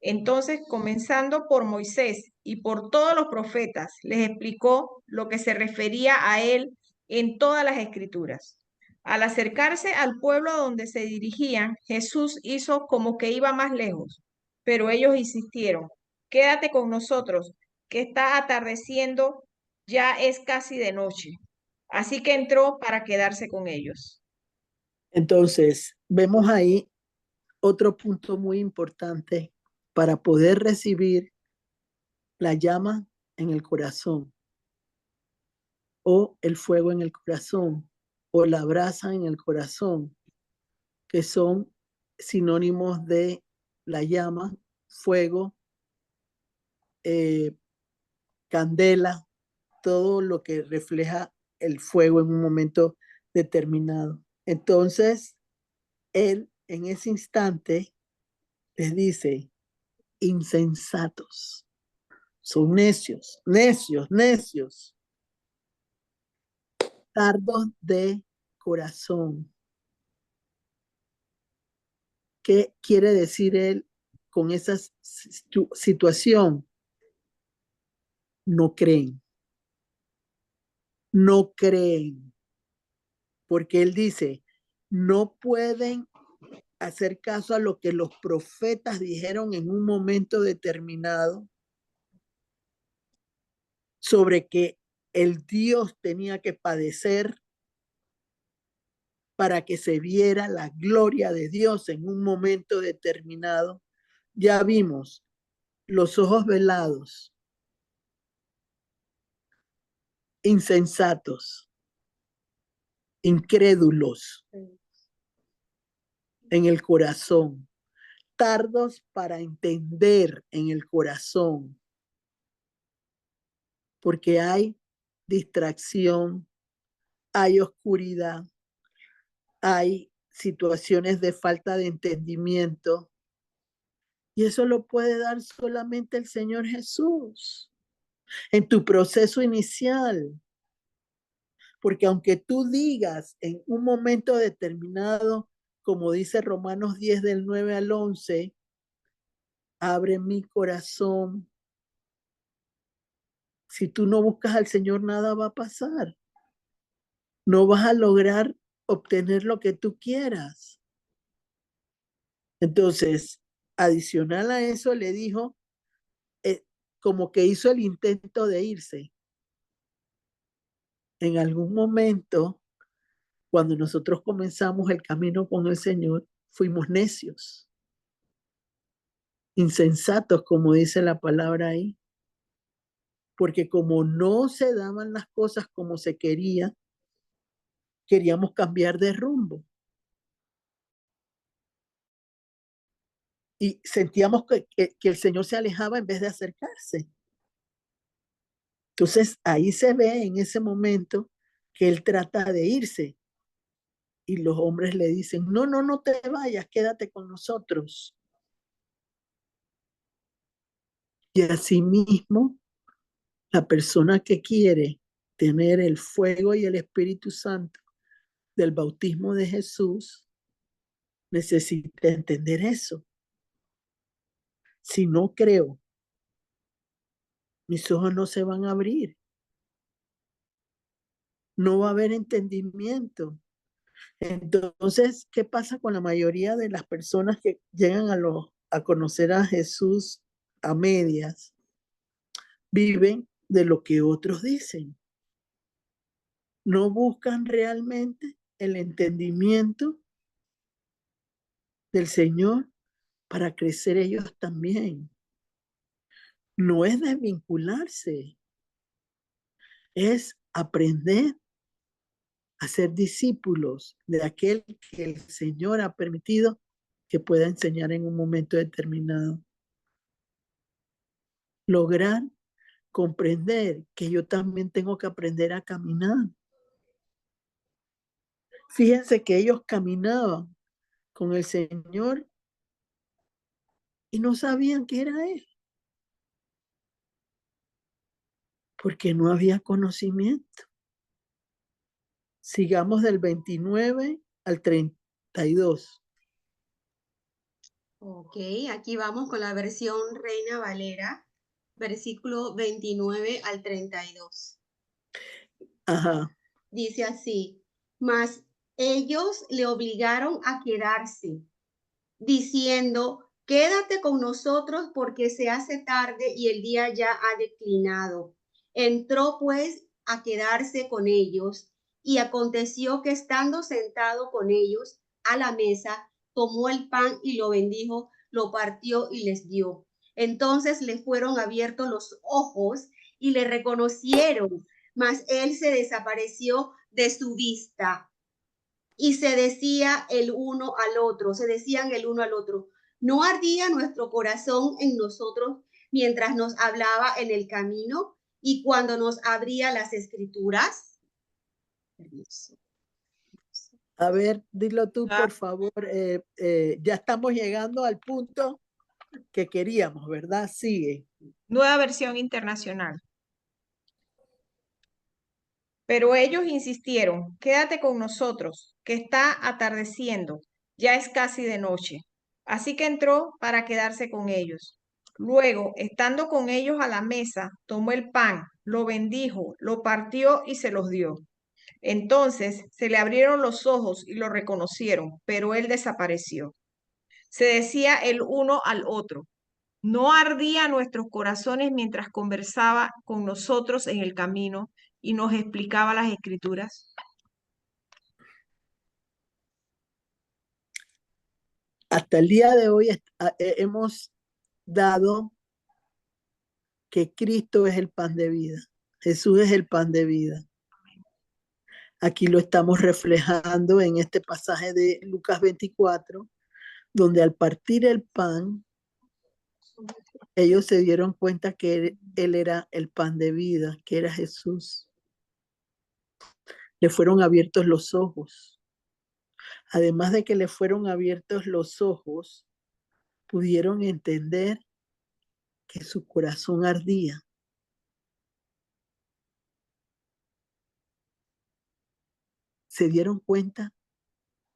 Entonces, comenzando por Moisés y por todos los profetas, les explicó lo que se refería a él en todas las escrituras. Al acercarse al pueblo a donde se dirigían, Jesús hizo como que iba más lejos, pero ellos insistieron, quédate con nosotros, que está atardeciendo, ya es casi de noche. Así que entró para quedarse con ellos. Entonces, vemos ahí otro punto muy importante para poder recibir la llama en el corazón o el fuego en el corazón o la brasa en el corazón, que son sinónimos de la llama, fuego, eh, candela, todo lo que refleja el fuego en un momento determinado. Entonces, él en ese instante les dice, insensatos, son necios, necios, necios, tardos de corazón. ¿Qué quiere decir él con esa situación? No creen, no creen, porque él dice, no pueden hacer caso a lo que los profetas dijeron en un momento determinado sobre que el Dios tenía que padecer para que se viera la gloria de Dios en un momento determinado. Ya vimos los ojos velados, insensatos, incrédulos en el corazón, tardos para entender en el corazón, porque hay distracción, hay oscuridad, hay situaciones de falta de entendimiento, y eso lo puede dar solamente el Señor Jesús en tu proceso inicial. Porque aunque tú digas en un momento determinado, como dice Romanos 10 del 9 al 11, abre mi corazón. Si tú no buscas al Señor, nada va a pasar. No vas a lograr obtener lo que tú quieras. Entonces, adicional a eso, le dijo, como que hizo el intento de irse. En algún momento, cuando nosotros comenzamos el camino con el Señor, fuimos necios, insensatos, como dice la palabra ahí, porque como no se daban las cosas como se quería, queríamos cambiar de rumbo. Y sentíamos que el Señor se alejaba en vez de acercarse. Entonces ahí se ve en ese momento que Él trata de irse y los hombres le dicen, no, no, no te vayas, quédate con nosotros. Y asimismo, la persona que quiere tener el fuego y el Espíritu Santo del bautismo de Jesús necesita entender eso. Si no creo, mis ojos no se van a abrir. No va a haber entendimiento. Entonces, ¿qué pasa con la mayoría de las personas que llegan a conocer a Jesús a medias? Viven de lo que otros dicen. No buscan realmente el entendimiento del Señor para crecer ellos también. No es desvincularse, es aprender a ser discípulos de aquel que el Señor ha permitido que pueda enseñar en un momento determinado. Lograr comprender que yo también tengo que aprender a caminar. Fíjense que ellos caminaban con el Señor y no sabían que era Él, porque no había conocimiento. Sigamos del 29 al 32. Ok, aquí vamos con la versión Reina Valera, versículo 29 al 32. Ajá. Dice así, mas ellos le obligaron a quedarse, diciendo, quédate con nosotros porque se hace tarde y el día ya ha declinado. Entró pues a quedarse con ellos y aconteció que estando sentado con ellos a la mesa, tomó el pan y lo bendijo, lo partió y les dio. Entonces le fueron abiertos los ojos y le reconocieron, mas él se desapareció de su vista. Y se decía el uno al otro, se decían el uno al otro, ¿no ardía nuestro corazón en nosotros mientras nos hablaba en el camino y cuando nos abría las escrituras. Hermoso. A ver, dilo tú, Ah. por favor. Ya estamos llegando al punto que queríamos, ¿verdad? Sigue. Nueva versión internacional. Pero ellos insistieron, quédate con nosotros, que está atardeciendo, ya es casi de noche. Así que entró para quedarse con ellos. Luego, estando con ellos a la mesa, tomó el pan, lo bendijo, lo partió y se los dio. Entonces se le abrieron los ojos y lo reconocieron, pero él desapareció. Se decía el uno al otro, ¿no ardía nuestros corazones mientras conversaba con nosotros en el camino y nos explicaba las escrituras? Hasta el día de hoy hemos dado que Cristo es el pan de vida. Jesús es el pan de vida. Aquí lo estamos reflejando en este pasaje de Lucas 24, donde al partir el pan, ellos se dieron cuenta que él era el pan de vida, que era Jesús. Le fueron abiertos los ojos. Además de que le fueron abiertos los ojos, pudieron entender que su corazón ardía. Se dieron cuenta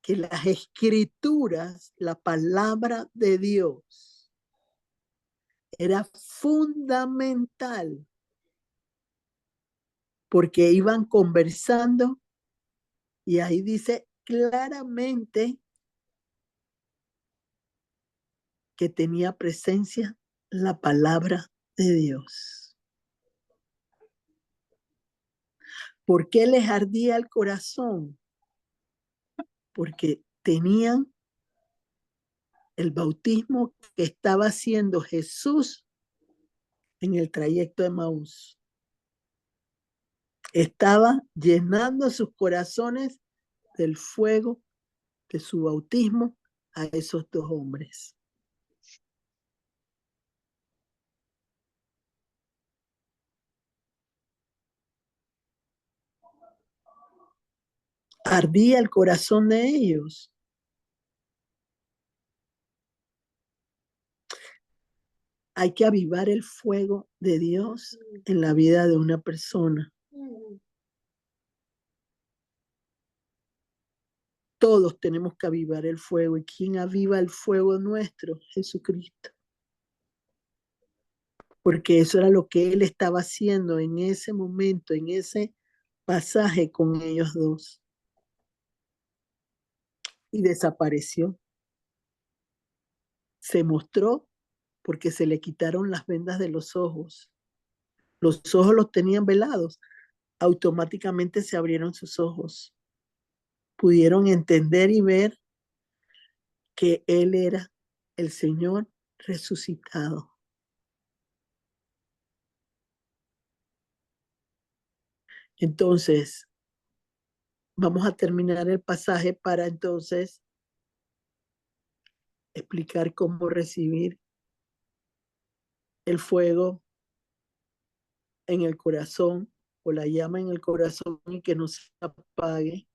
que las escrituras, la palabra de Dios, era fundamental porque iban conversando y ahí dice claramente que tenía presencia la palabra de Dios. ¿Por qué les ardía el corazón? Porque tenían el bautismo que estaba haciendo Jesús en el trayecto de Maús. Estaba llenando sus corazones del fuego de su bautismo a esos dos hombres. Ardía el corazón de ellos. Hay que avivar el fuego de Dios en la vida de una persona. Todos tenemos que avivar el fuego. ¿Y quién aviva el fuego nuestro? Jesucristo. Porque eso era lo que Él estaba haciendo en ese momento, en ese pasaje con ellos dos. Y desapareció. Se mostró porque se le quitaron las vendas de los ojos. Los ojos los tenían velados. Automáticamente se abrieron sus ojos. Pudieron entender y ver que Él era el Señor resucitado. Entonces, vamos a terminar el pasaje para entonces explicar cómo recibir el fuego en el corazón o la llama en el corazón y que no se apague.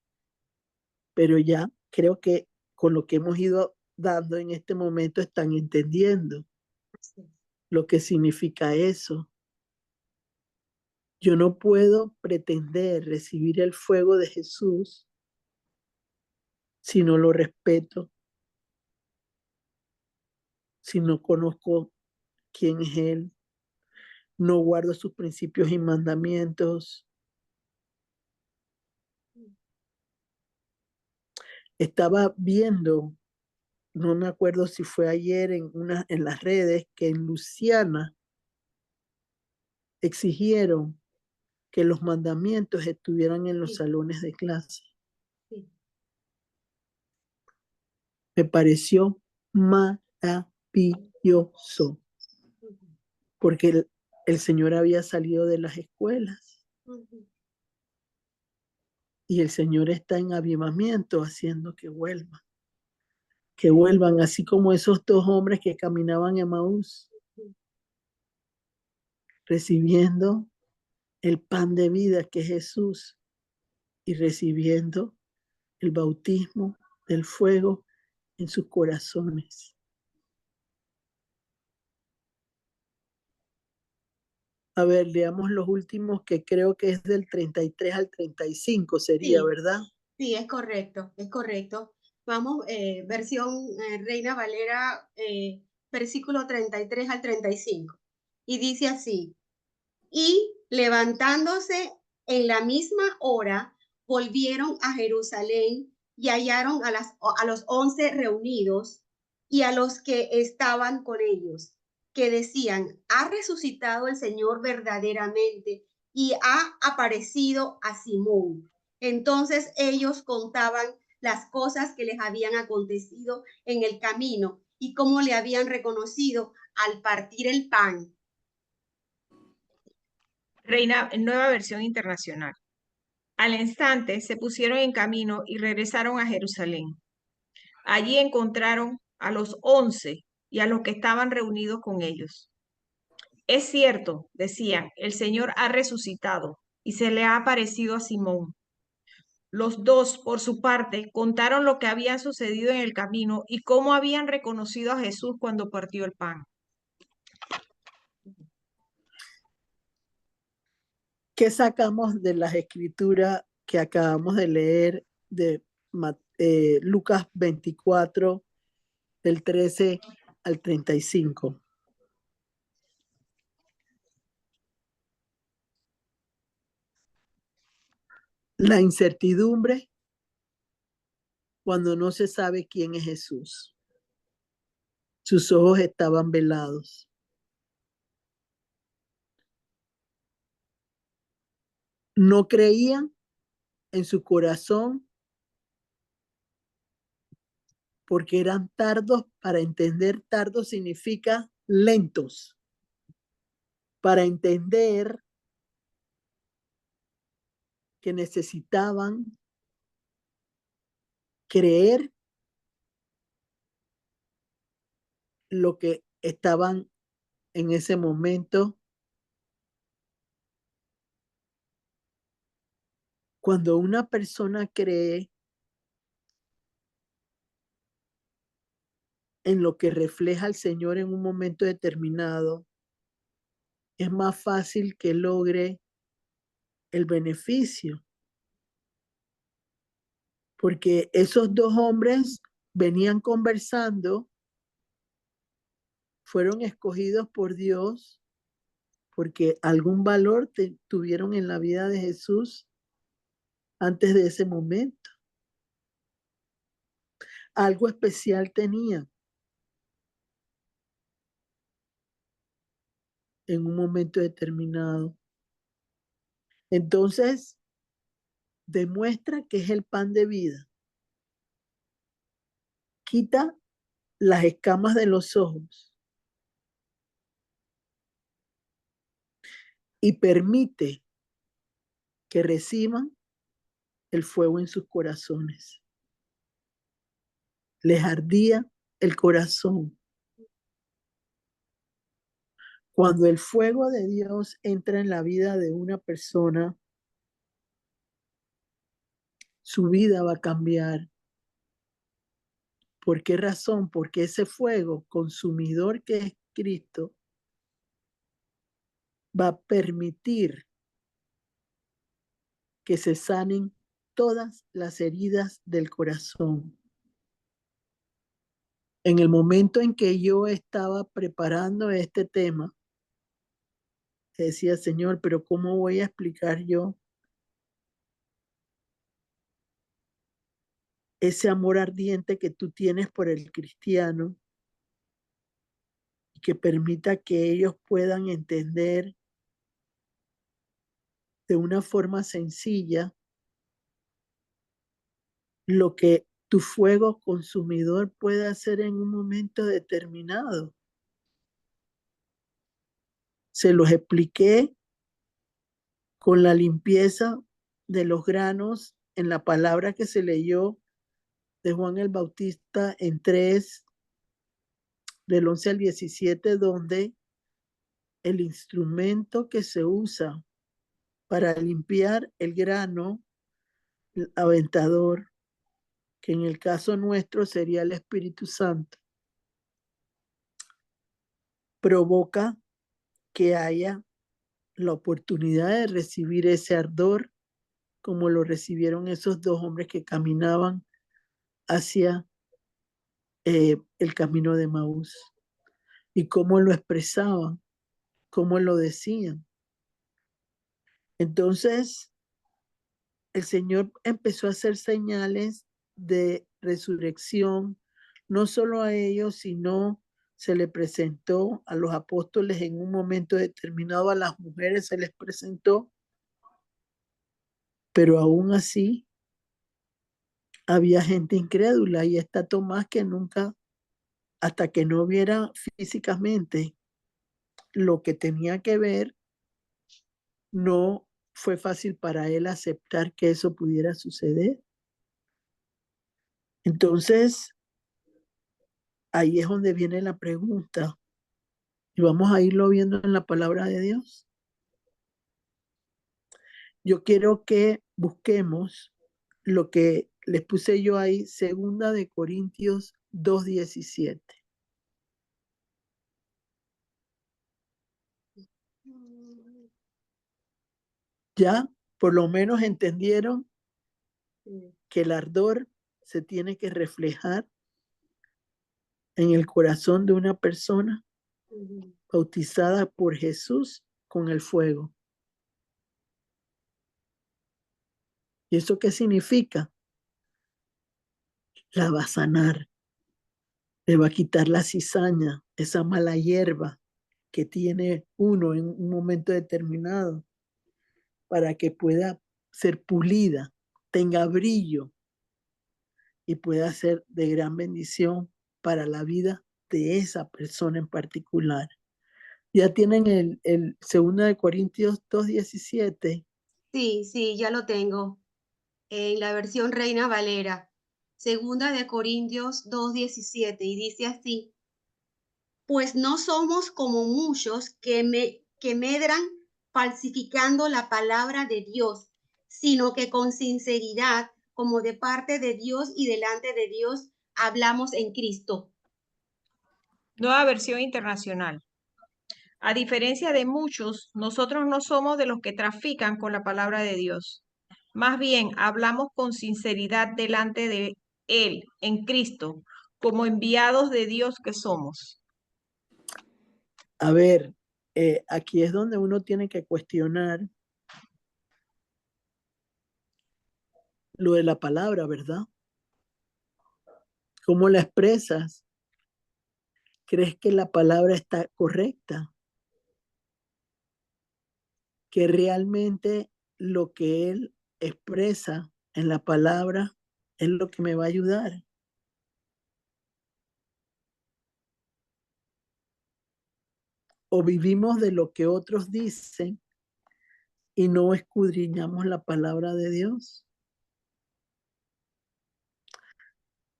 Pero ya creo que con lo que hemos ido dando en este momento están entendiendo lo que significa eso. Yo no puedo pretender recibir el fuego de Jesús si no lo respeto, si no conozco quién es Él, no guardo sus principios y mandamientos. Estaba viendo, no me acuerdo si fue ayer en las redes, que en Luciana exigieron que los mandamientos estuvieran en los salones de clase. Me pareció maravilloso, porque el Señor había salido de las escuelas y el Señor está en avivamiento haciendo que vuelvan, así como esos dos hombres que caminaban en Emaús, recibiendo el pan de vida que es Jesús y recibiendo el bautismo del fuego en sus corazones. A ver, leamos los últimos que creo que es del 33 al 35 sería, Sí, ¿verdad? sí, es correcto, es correcto. Vamos, versión Reina Valera, versículo 33 al 35. Y dice así: y levantándose en la misma hora, volvieron a Jerusalén y hallaron a los 11 reunidos y a los que estaban con ellos, que decían: ha resucitado el Señor verdaderamente y ha aparecido a Simón. Entonces ellos contaban las cosas que les habían acontecido en el camino y cómo le habían reconocido al partir el pan. Nueva versión internacional. Al instante se pusieron en camino y regresaron a Jerusalén. Allí encontraron a los 11 y a los que estaban reunidos con ellos. Es cierto, decían, el Señor ha resucitado y se le ha aparecido a Simón. Los dos, por su parte, contaron lo que había sucedido en el camino y cómo habían reconocido a Jesús cuando partió el pan. ¿Qué sacamos de las escrituras que acabamos de leer de Lucas 24, del 13 al 35? La incertidumbre cuando no se sabe quién es Jesús. Sus ojos estaban velados. No creían en su corazón porque eran tardos para entender. Tardo significa lentos. Para entender que necesitaban creer lo que estaban en ese momento. Cuando una persona cree en lo que refleja el Señor en un momento determinado, es más fácil que logre el beneficio. Porque esos dos hombres venían conversando, fueron escogidos por Dios porque algún valor tuvieron en la vida de Jesús antes de ese momento. Algo especial tenían en un momento determinado. Entonces, demuestra que es el pan de vida. Quita las escamas de los ojos y permite que reciban el fuego en sus corazones. Les ardía el corazón. Cuando el fuego de Dios entra en la vida de una persona, su vida va a cambiar. ¿Por qué razón? Porque ese fuego consumidor que es Cristo va a permitir que se sanen todas las heridas del corazón. En el momento en que yo estaba preparando este tema, decía, Señor, pero ¿cómo voy a explicar yo ese amor ardiente que tú tienes por el cristiano y que permita que ellos puedan entender de una forma sencilla lo que tu fuego consumidor puede hacer en un momento determinado? Se los expliqué con la limpieza de los granos en la palabra que se leyó de Juan el Bautista en 3, del 11 al 17, donde el instrumento que se usa para limpiar el grano, el aventador, que en el caso nuestro sería el Espíritu Santo, provoca que haya la oportunidad de recibir ese ardor como lo recibieron esos dos hombres que caminaban hacia el camino de Maús, y cómo lo expresaban, cómo lo decían. Entonces, el Señor empezó a hacer señales de resurrección, no solo a ellos, sino se le presentó a los apóstoles en un momento determinado, a las mujeres se les presentó, pero aún así había gente incrédula, y está Tomás que nunca, hasta que no viera físicamente lo que tenía que ver, no fue fácil para él aceptar que eso pudiera suceder. Entonces, ahí es donde viene la pregunta, y vamos a irlo viendo en la palabra de Dios. Yo quiero que busquemos lo que les puse yo ahí, 2 Corintios 2:17. Ya por lo menos entendieron que el ardor se tiene que reflejar en el corazón de una persona bautizada por Jesús con el fuego. ¿Y eso qué significa? La va a sanar, le va a quitar la cizaña, esa mala hierba que tiene uno en un momento determinado, para que pueda ser pulida, tenga brillo y pueda ser de gran bendición para la vida de esa persona en particular. Ya tienen el 2 Corintios 2:17. Sí, ya lo tengo. En la versión Reina Valera. 2 Corintios 2:17. Y dice así: pues no somos como muchos que medran falsificando la palabra de Dios, sino que con sinceridad, como de parte de Dios y delante de Dios, hablamos en Cristo. Nueva versión internacional. A diferencia de muchos, nosotros no somos de los que trafican con la palabra de Dios. Más bien, hablamos con sinceridad delante de Él, en Cristo, como enviados de Dios que somos. A ver, aquí es donde uno tiene que cuestionar lo de la palabra, ¿verdad? ¿Cómo la expresas? ¿Crees que la palabra está correcta? ¿Que realmente lo que él expresa en la palabra es lo que me va a ayudar? ¿O vivimos de lo que otros dicen y no escudriñamos la palabra de Dios?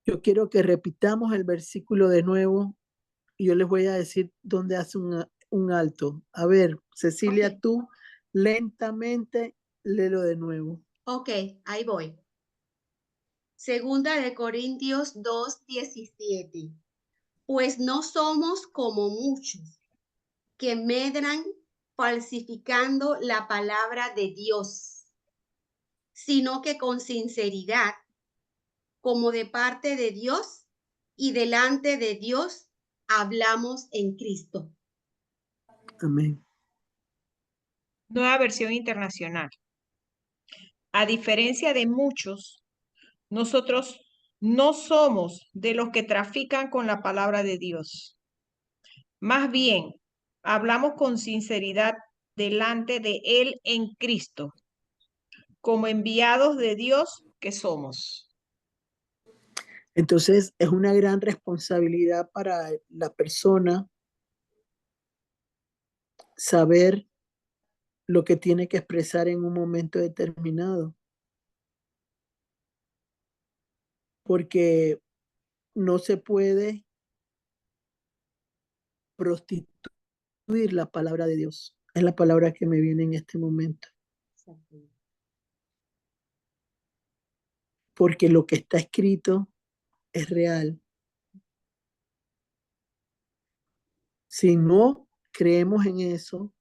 Yo quiero que repitamos el versículo de nuevo, y yo les voy a decir dónde hace un alto. A ver, Cecilia, Ok. tú lentamente léelo de nuevo. Ok, ahí voy. 2 Corintios 2:17. Pues no somos como muchos que medran falsificando la palabra de Dios, sino que con sinceridad, como de parte de Dios y delante de Dios, hablamos en Cristo. Amén. Nueva versión internacional. A diferencia de muchos, nosotros no somos de los que trafican con la palabra de Dios. Más bien, hablamos con sinceridad delante de Él en Cristo, como enviados de Dios que somos. Entonces es una gran responsabilidad para la persona saber lo que tiene que expresar en un momento determinado, porque no se puede prostituir la palabra de Dios. Es la palabra que me viene en este momento. Porque lo que está escrito es real. Si no creemos en eso,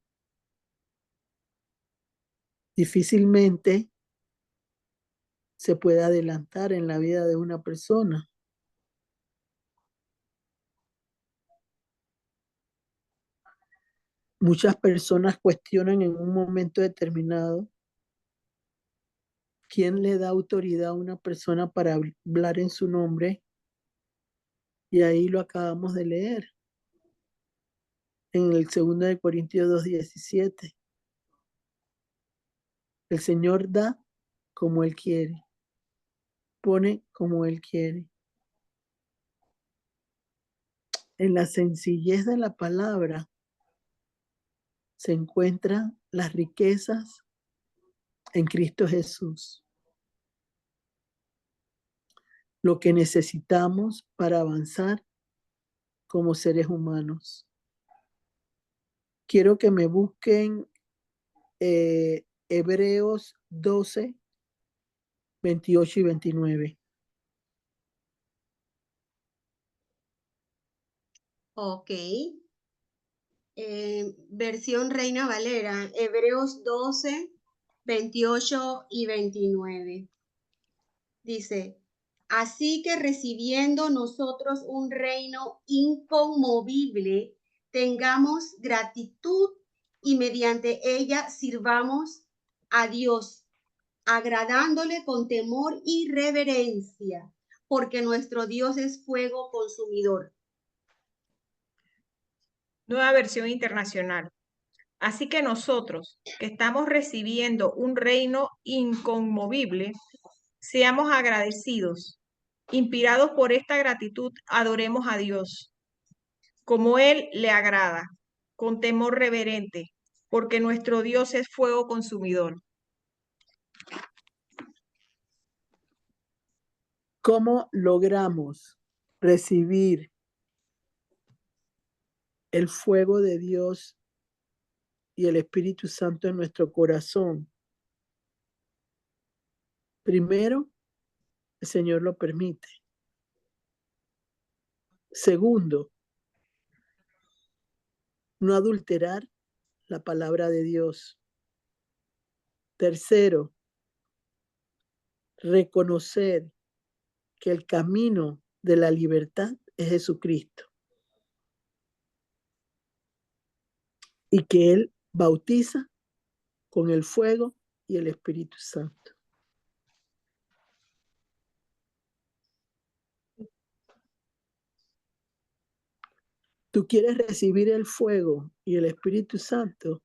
difícilmente se puede adelantar en la vida de una persona. Muchas personas cuestionan en un momento determinado quién le da autoridad a una persona para hablar en su nombre, y ahí lo acabamos de leer en el 2 Corintios 2:17. El Señor da como Él quiere, pone como Él quiere. En la sencillez de la palabra se encuentran las riquezas en Cristo Jesús. Lo que necesitamos para avanzar como seres humanos. Quiero que me busquen Hebreos 12, 28 y 29. Ok. Versión Reina Valera, Hebreos 12, 28 y 29. Dice, así que recibiendo nosotros un reino inconmovible, tengamos gratitud y mediante ella sirvamos a Dios, agradándole con temor y reverencia, porque nuestro Dios es fuego consumidor. Nueva versión internacional. Así que nosotros, que estamos recibiendo un reino inconmovible, seamos agradecidos. Inspirados por esta gratitud, adoremos a Dios, como Él le agrada, con temor reverente, porque nuestro Dios es fuego consumidor. ¿Cómo logramos recibir el fuego de Dios y el Espíritu Santo en nuestro corazón? Primero, el Señor lo permite. Segundo, no adulterar la palabra de Dios. Tercero, reconocer que el camino de la libertad es Jesucristo y que Él bautiza con el fuego y el Espíritu Santo. Tú quieres recibir el fuego y el Espíritu Santo.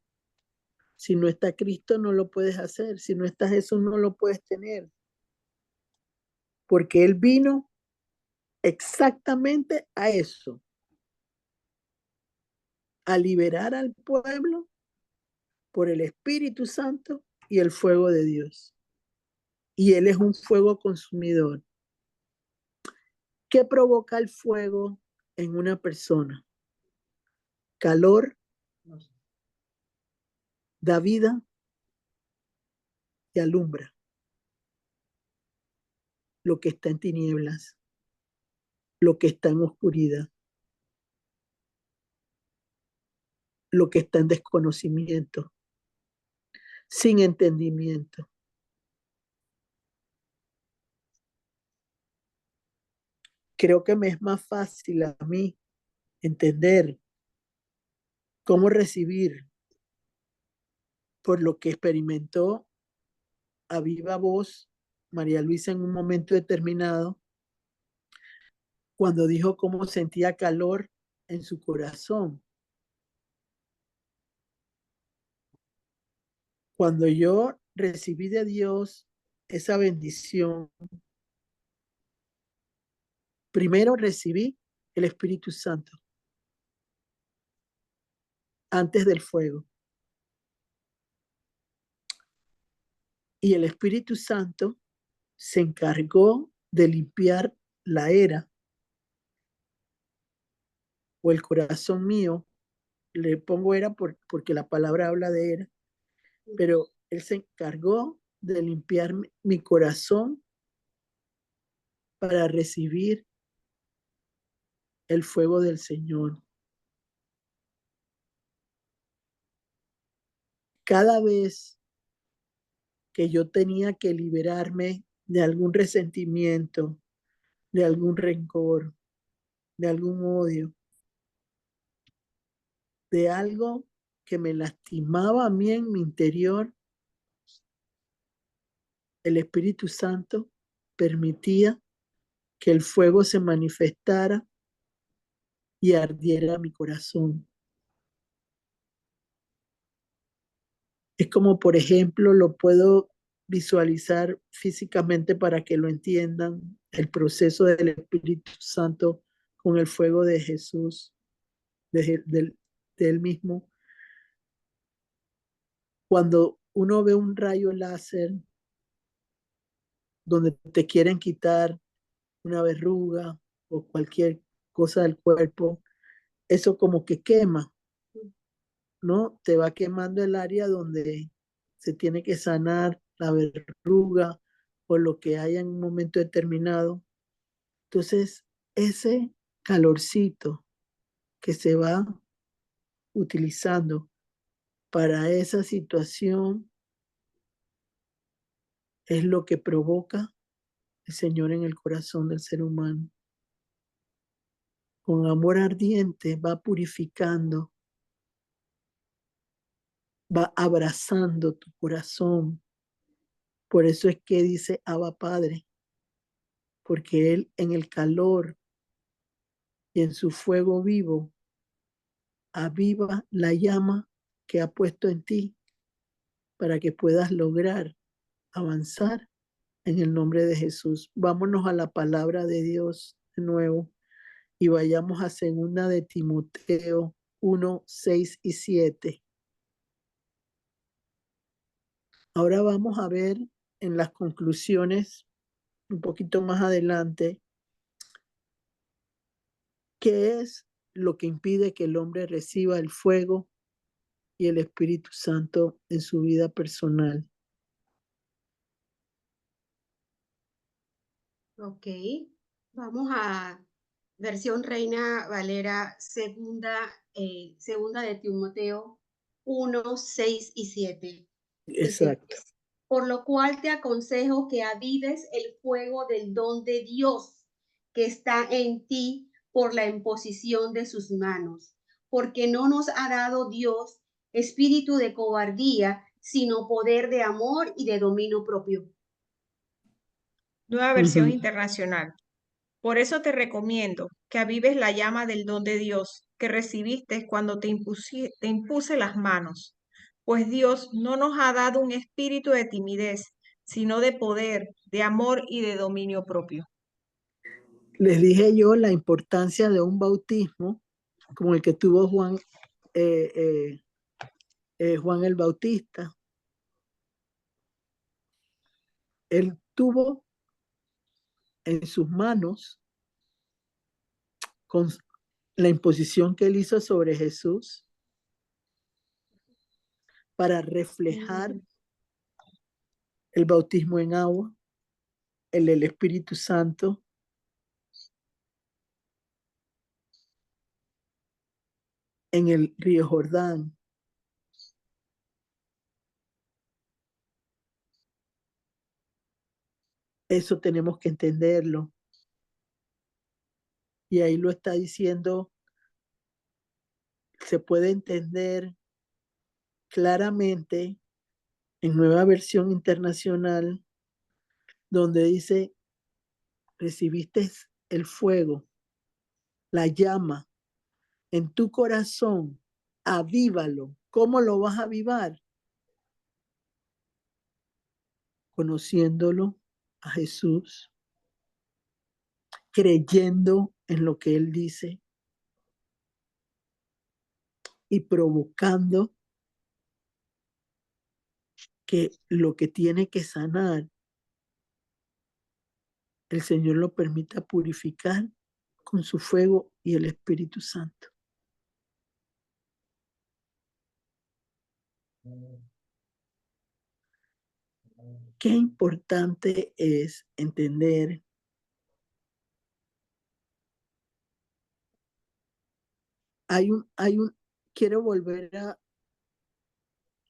Si no está Cristo, no lo puedes hacer. Si no está Jesús, no lo puedes tener. Porque Él vino exactamente a eso, a liberar al pueblo por el Espíritu Santo y el fuego de Dios. Y Él es un fuego consumidor. ¿Qué provoca el fuego en una persona? Calor, da vida y alumbra lo que está en tinieblas, lo que está en oscuridad, lo que está en desconocimiento, sin entendimiento. Creo que me es más fácil a mí entender cómo recibir por lo que experimentó a viva voz María Luisa en un momento determinado, cuando dijo cómo sentía calor en su corazón. Cuando yo recibí de Dios esa bendición, primero recibí el Espíritu Santo antes del fuego. Y el Espíritu Santo se encargó de limpiar la era o el corazón mío. Le pongo era porque la palabra habla de era, pero Él se encargó de limpiar mi corazón para recibir el fuego del Señor. Cada vez que yo tenía que liberarme de algún resentimiento, de algún rencor, de algún odio, de algo que me lastimaba a mí en mi interior, el Espíritu Santo permitía que el fuego se manifestara y ardiera mi corazón. Es como, por ejemplo, lo puedo visualizar físicamente para que lo entiendan, el proceso del Espíritu Santo con el fuego de Jesús, de él mismo. Cuando uno ve un rayo láser donde te quieren quitar una verruga o cualquier cosa del cuerpo, eso como que quema, ¿no? Te va quemando el área donde se tiene que sanar la verruga o lo que haya en un momento determinado. Entonces, ese calorcito que se va utilizando para esa situación es lo que provoca el Señor en el corazón del ser humano. Con amor ardiente va purificando, va abrazando tu corazón. Por eso es que dice Abba Padre, porque Él en el calor y en su fuego vivo aviva la llama que ha puesto en ti para que puedas lograr avanzar en el nombre de Jesús. Vámonos a la palabra de Dios de nuevo y vayamos a 2 de Timoteo 1, 6 y 7. Ahora vamos a ver en las conclusiones un poquito más adelante qué es lo que impide que el hombre reciba el fuego y el Espíritu Santo en su vida personal. Ok, vamos a versión Reina Valera, segunda de Timoteo 1, 6 y 7. Dice, Exacto. por lo cual te aconsejo que avives el fuego del don de Dios que está en ti por la imposición de sus manos, porque no nos ha dado Dios espíritu de cobardía, sino poder de amor y de dominio propio. Nueva versión internacional. Por eso te recomiendo que avives la llama del don de Dios que recibiste cuando te impuse las manos, pues Dios no nos ha dado un espíritu de timidez, sino de poder, de amor y de dominio propio. Les dije yo la importancia de un bautismo como el que tuvo eh, Juan el Bautista. Él tuvo en sus manos, con la imposición que él hizo sobre Jesús, para reflejar el bautismo en agua, el Espíritu Santo, en el río Jordán. Eso tenemos que entenderlo. Y ahí lo está diciendo, se puede entender claramente en Nueva Versión Internacional, donde dice, recibiste el fuego, la llama en tu corazón, avívalo. ¿Cómo lo vas a avivar? Conociéndolo a Jesús, creyendo en lo que Él dice y provocando que lo que tiene que sanar, el Señor lo permita purificar con su fuego y el Espíritu Santo. qué importante es entender quiero volver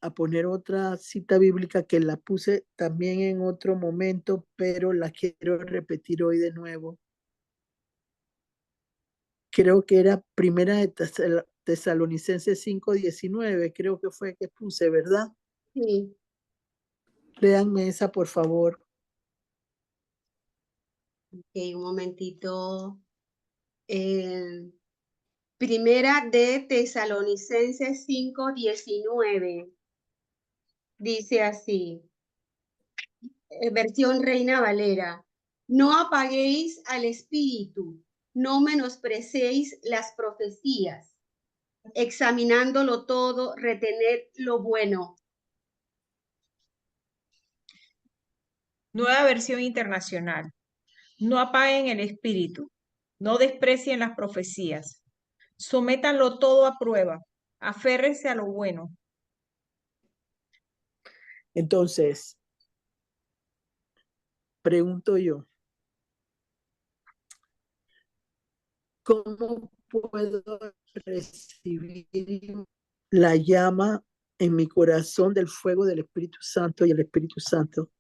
a poner otra cita bíblica que la puse también en otro momento, pero la quiero repetir hoy de nuevo. Creo que era Primera de Tesalonicenses 5:19, creo que fue que puse, ¿verdad? Sí. Léanme esa, por favor. Ok, un momentito. Primera de Tesalonicenses 5:19. Dice así, versión Reina Valera. No apaguéis al espíritu, no menosprecéis las profecías, examinándolo todo, retened lo bueno. Nueva versión internacional. No apaguen el espíritu, no desprecien las profecías, sométanlo todo a prueba, aférrense a lo bueno. Entonces, pregunto yo, ¿cómo puedo recibir la llama en mi corazón del fuego del Espíritu Santo y el Espíritu Santo?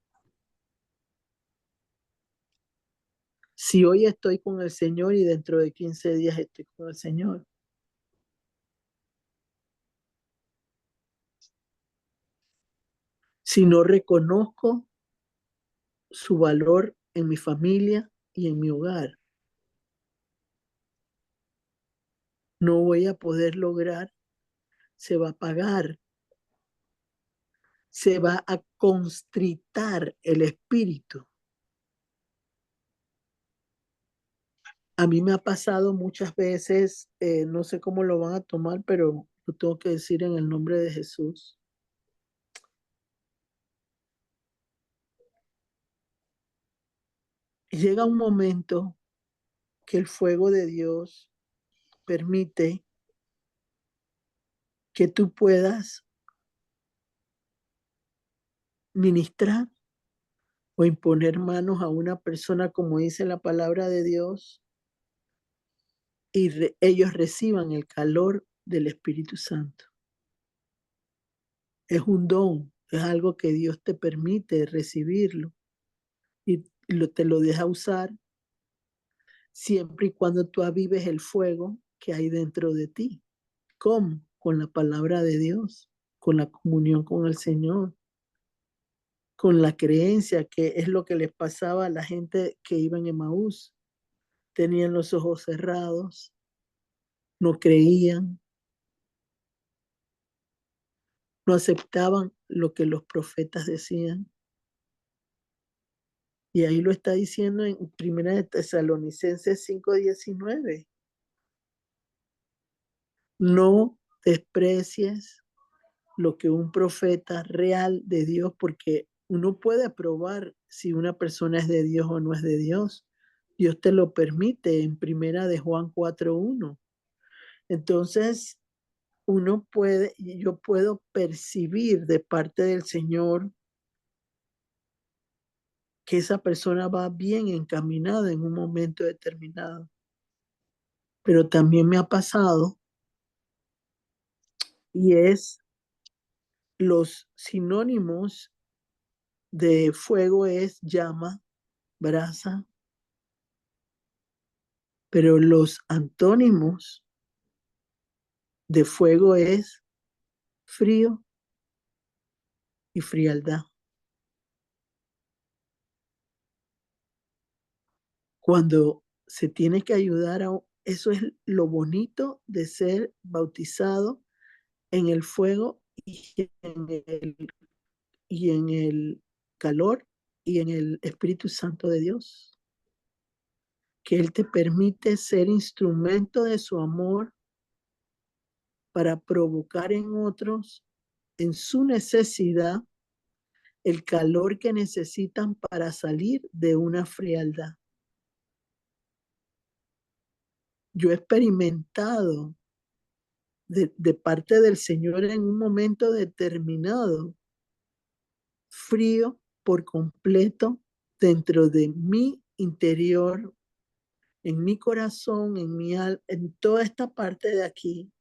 Si hoy estoy con el Señor y dentro de 15 días estoy con el Señor. Si no reconozco su valor en mi familia y en mi hogar, no voy a poder lograr, se va a apagar, se va a constritar el espíritu. A mí me ha pasado muchas veces, no sé cómo lo van a tomar, pero lo tengo que decir en el nombre de Jesús. Llega un momento que el fuego de Dios permite que tú puedas ministrar o imponer manos a una persona, como dice la palabra de Dios, y ellos reciban el calor del Espíritu Santo. Es un don, es algo que Dios te permite recibirlo y te lo deja usar siempre y cuando tú avives el fuego que hay dentro de ti. ¿Cómo? Con la palabra de Dios, con la comunión con el Señor, con la creencia, que es lo que les pasaba a la gente que iba en Emaús. Tenían los ojos cerrados, no creían, no aceptaban lo que los profetas decían. Y ahí lo está diciendo en Primera de Tesalonicenses 5:19. No desprecies lo que un profeta real de Dios, porque uno puede probar si una persona es de Dios o no es de Dios. Dios te lo permite en Primera de Juan 4:1. Entonces, yo puedo percibir de parte del Señor que esa persona va bien encaminada en un momento determinado. Pero también me ha pasado, y es los sinónimos de fuego es llama, brasa, pero los antónimos de fuego es frío y frialdad. Cuando se tiene que ayudar eso es lo bonito de ser bautizado en el fuego y en el calor y en el Espíritu Santo de Dios, que Él te permite ser instrumento de su amor para provocar en otros, en su necesidad, el calor que necesitan para salir de una frialdad. Yo he experimentado de parte del Señor en un momento determinado frío por completo dentro de mi interior, en mi corazón, en mi alma, en toda esta parte de aquí.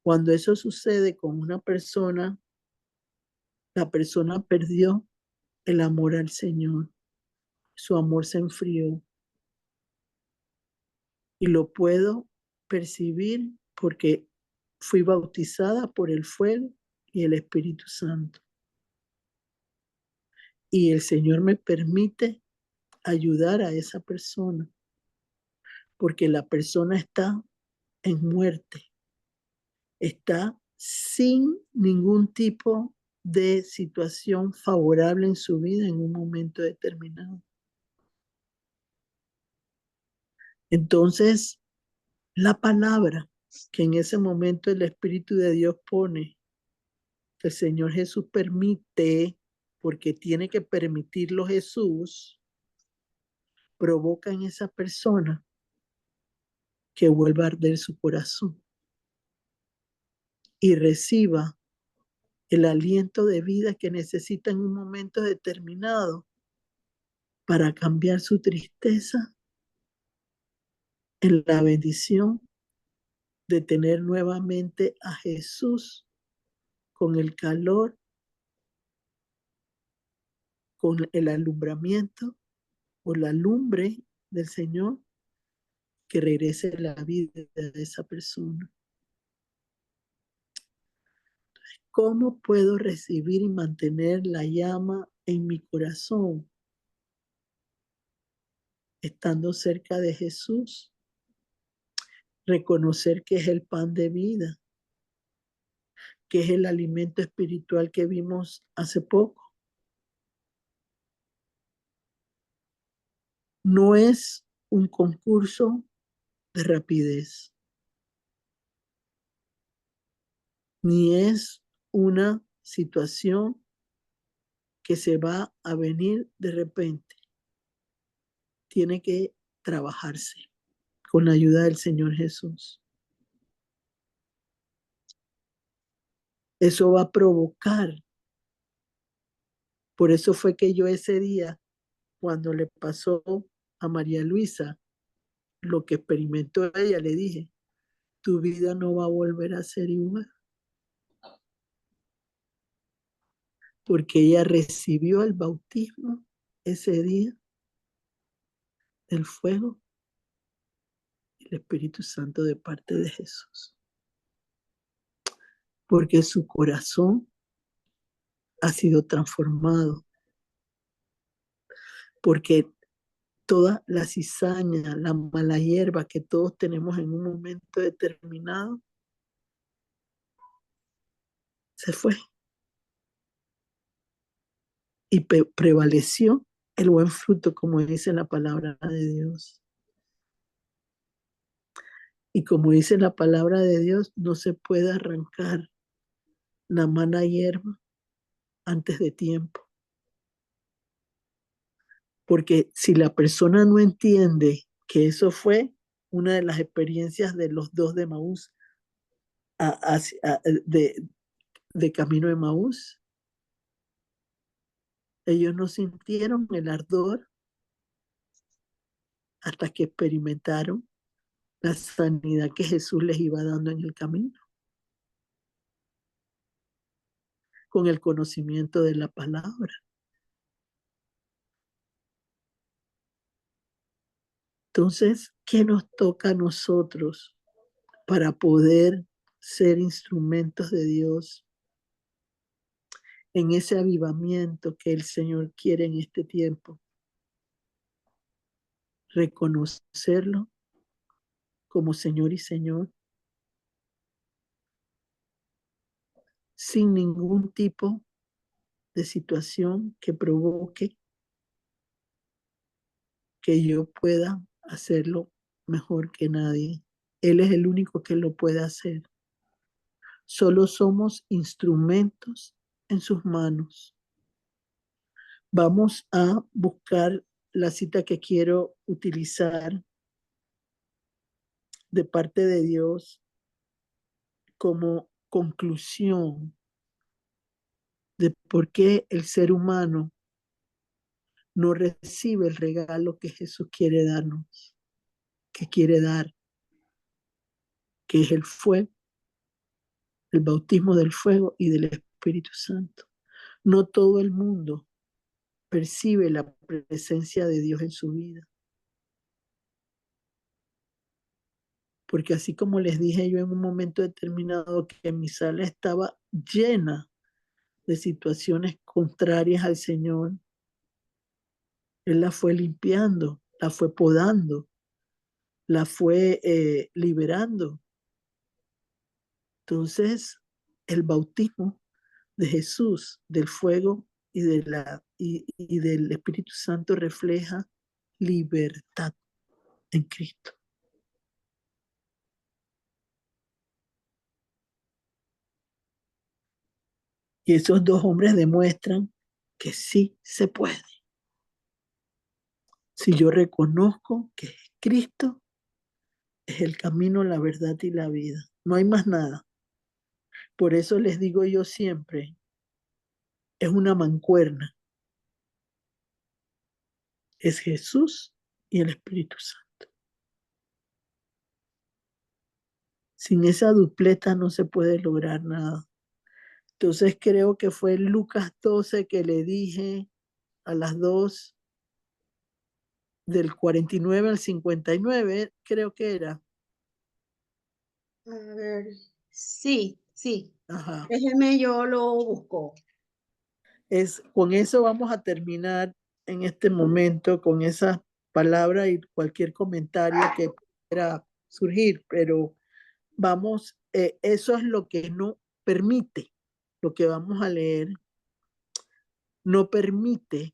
Cuando eso sucede con una persona, la persona perdió el amor al Señor. Su amor se enfrió. Y lo puedo percibir porque fui bautizada por el fuego y el Espíritu Santo. Y el Señor me permite ayudar a esa persona porque la persona está en muerte, está sin ningún tipo de situación favorable en su vida en un momento determinado. Entonces, la palabra que en ese momento el Espíritu de Dios pone, que el Señor Jesús permite, porque tiene que permitirlo Jesús, provoca en esa persona que vuelva a arder su corazón y reciba el aliento de vida que necesita en un momento determinado para cambiar su tristeza en la bendición de tener nuevamente a Jesús con el calor, con el alumbramiento o la lumbre del Señor, que regrese la vida de esa persona. ¿Cómo puedo recibir y mantener la llama en mi corazón? Estando cerca de Jesús, reconocer que es el pan de vida, que es el alimento espiritual que vimos hace poco. No es un concurso de rapidez, ni es una situación que se va a venir de repente. Tiene que trabajarse con la ayuda del Señor Jesús. Eso va a provocar. Por eso fue que yo ese día, cuando le pasó a María Luisa lo que experimentó ella, le dije, tu vida no va a volver a ser igual. Porque ella recibió el bautismo ese día del fuego y el Espíritu Santo de parte de Jesús. Porque su corazón ha sido transformado. Porque toda la cizaña, la mala hierba que todos tenemos en un momento determinado, se fue. Y prevaleció el buen fruto, como dice la palabra de Dios. Y como dice la palabra de Dios, no se puede arrancar la mala hierba antes de tiempo. Porque si la persona no entiende que eso fue una de las experiencias de los dos de Maús, de camino de Maús, ellos no sintieron el ardor hasta que experimentaron la sanidad que Jesús les iba dando en el camino, con el conocimiento de la palabra. Entonces, ¿qué nos toca a nosotros para poder ser instrumentos de Dios en ese avivamiento que el Señor quiere en este tiempo? Reconocerlo como Señor y Señor, sin ningún tipo de situación que provoque que yo pueda hacerlo mejor que nadie. Él es el único que lo puede hacer. Solo somos instrumentos en sus manos. Vamos a buscar la cita que quiero utilizar de parte de Dios como conclusión de por qué el ser humano no recibe el regalo que Jesús quiere darnos, que quiere dar, que es el fuego, el bautismo del fuego y del Espíritu Santo. No todo el mundo percibe la presencia de Dios en su vida. Porque así como les dije yo en un momento determinado que mi sala estaba llena de situaciones contrarias al Señor, Él la fue limpiando, la fue podando, la fue liberando. Entonces, el bautismo de Jesús, del fuego y del Espíritu Santo refleja libertad en Cristo. Y esos dos hombres demuestran que sí se puede. Si yo reconozco que Cristo es el camino, la verdad y la vida, no hay más nada. Por eso les digo yo siempre, es una mancuerna. Es Jesús y el Espíritu Santo. Sin esa dupleta no se puede lograr nada. Entonces creo que fue Lucas 12 que le dije a las 2 del 49 al 59, creo que era. A ver, sí, sí. Ajá. Déjeme, yo lo busco. Con eso vamos a terminar en este momento, con esa palabra y cualquier comentario que pueda surgir, pero vamos, eso es lo que no permite, lo que vamos a leer, no permite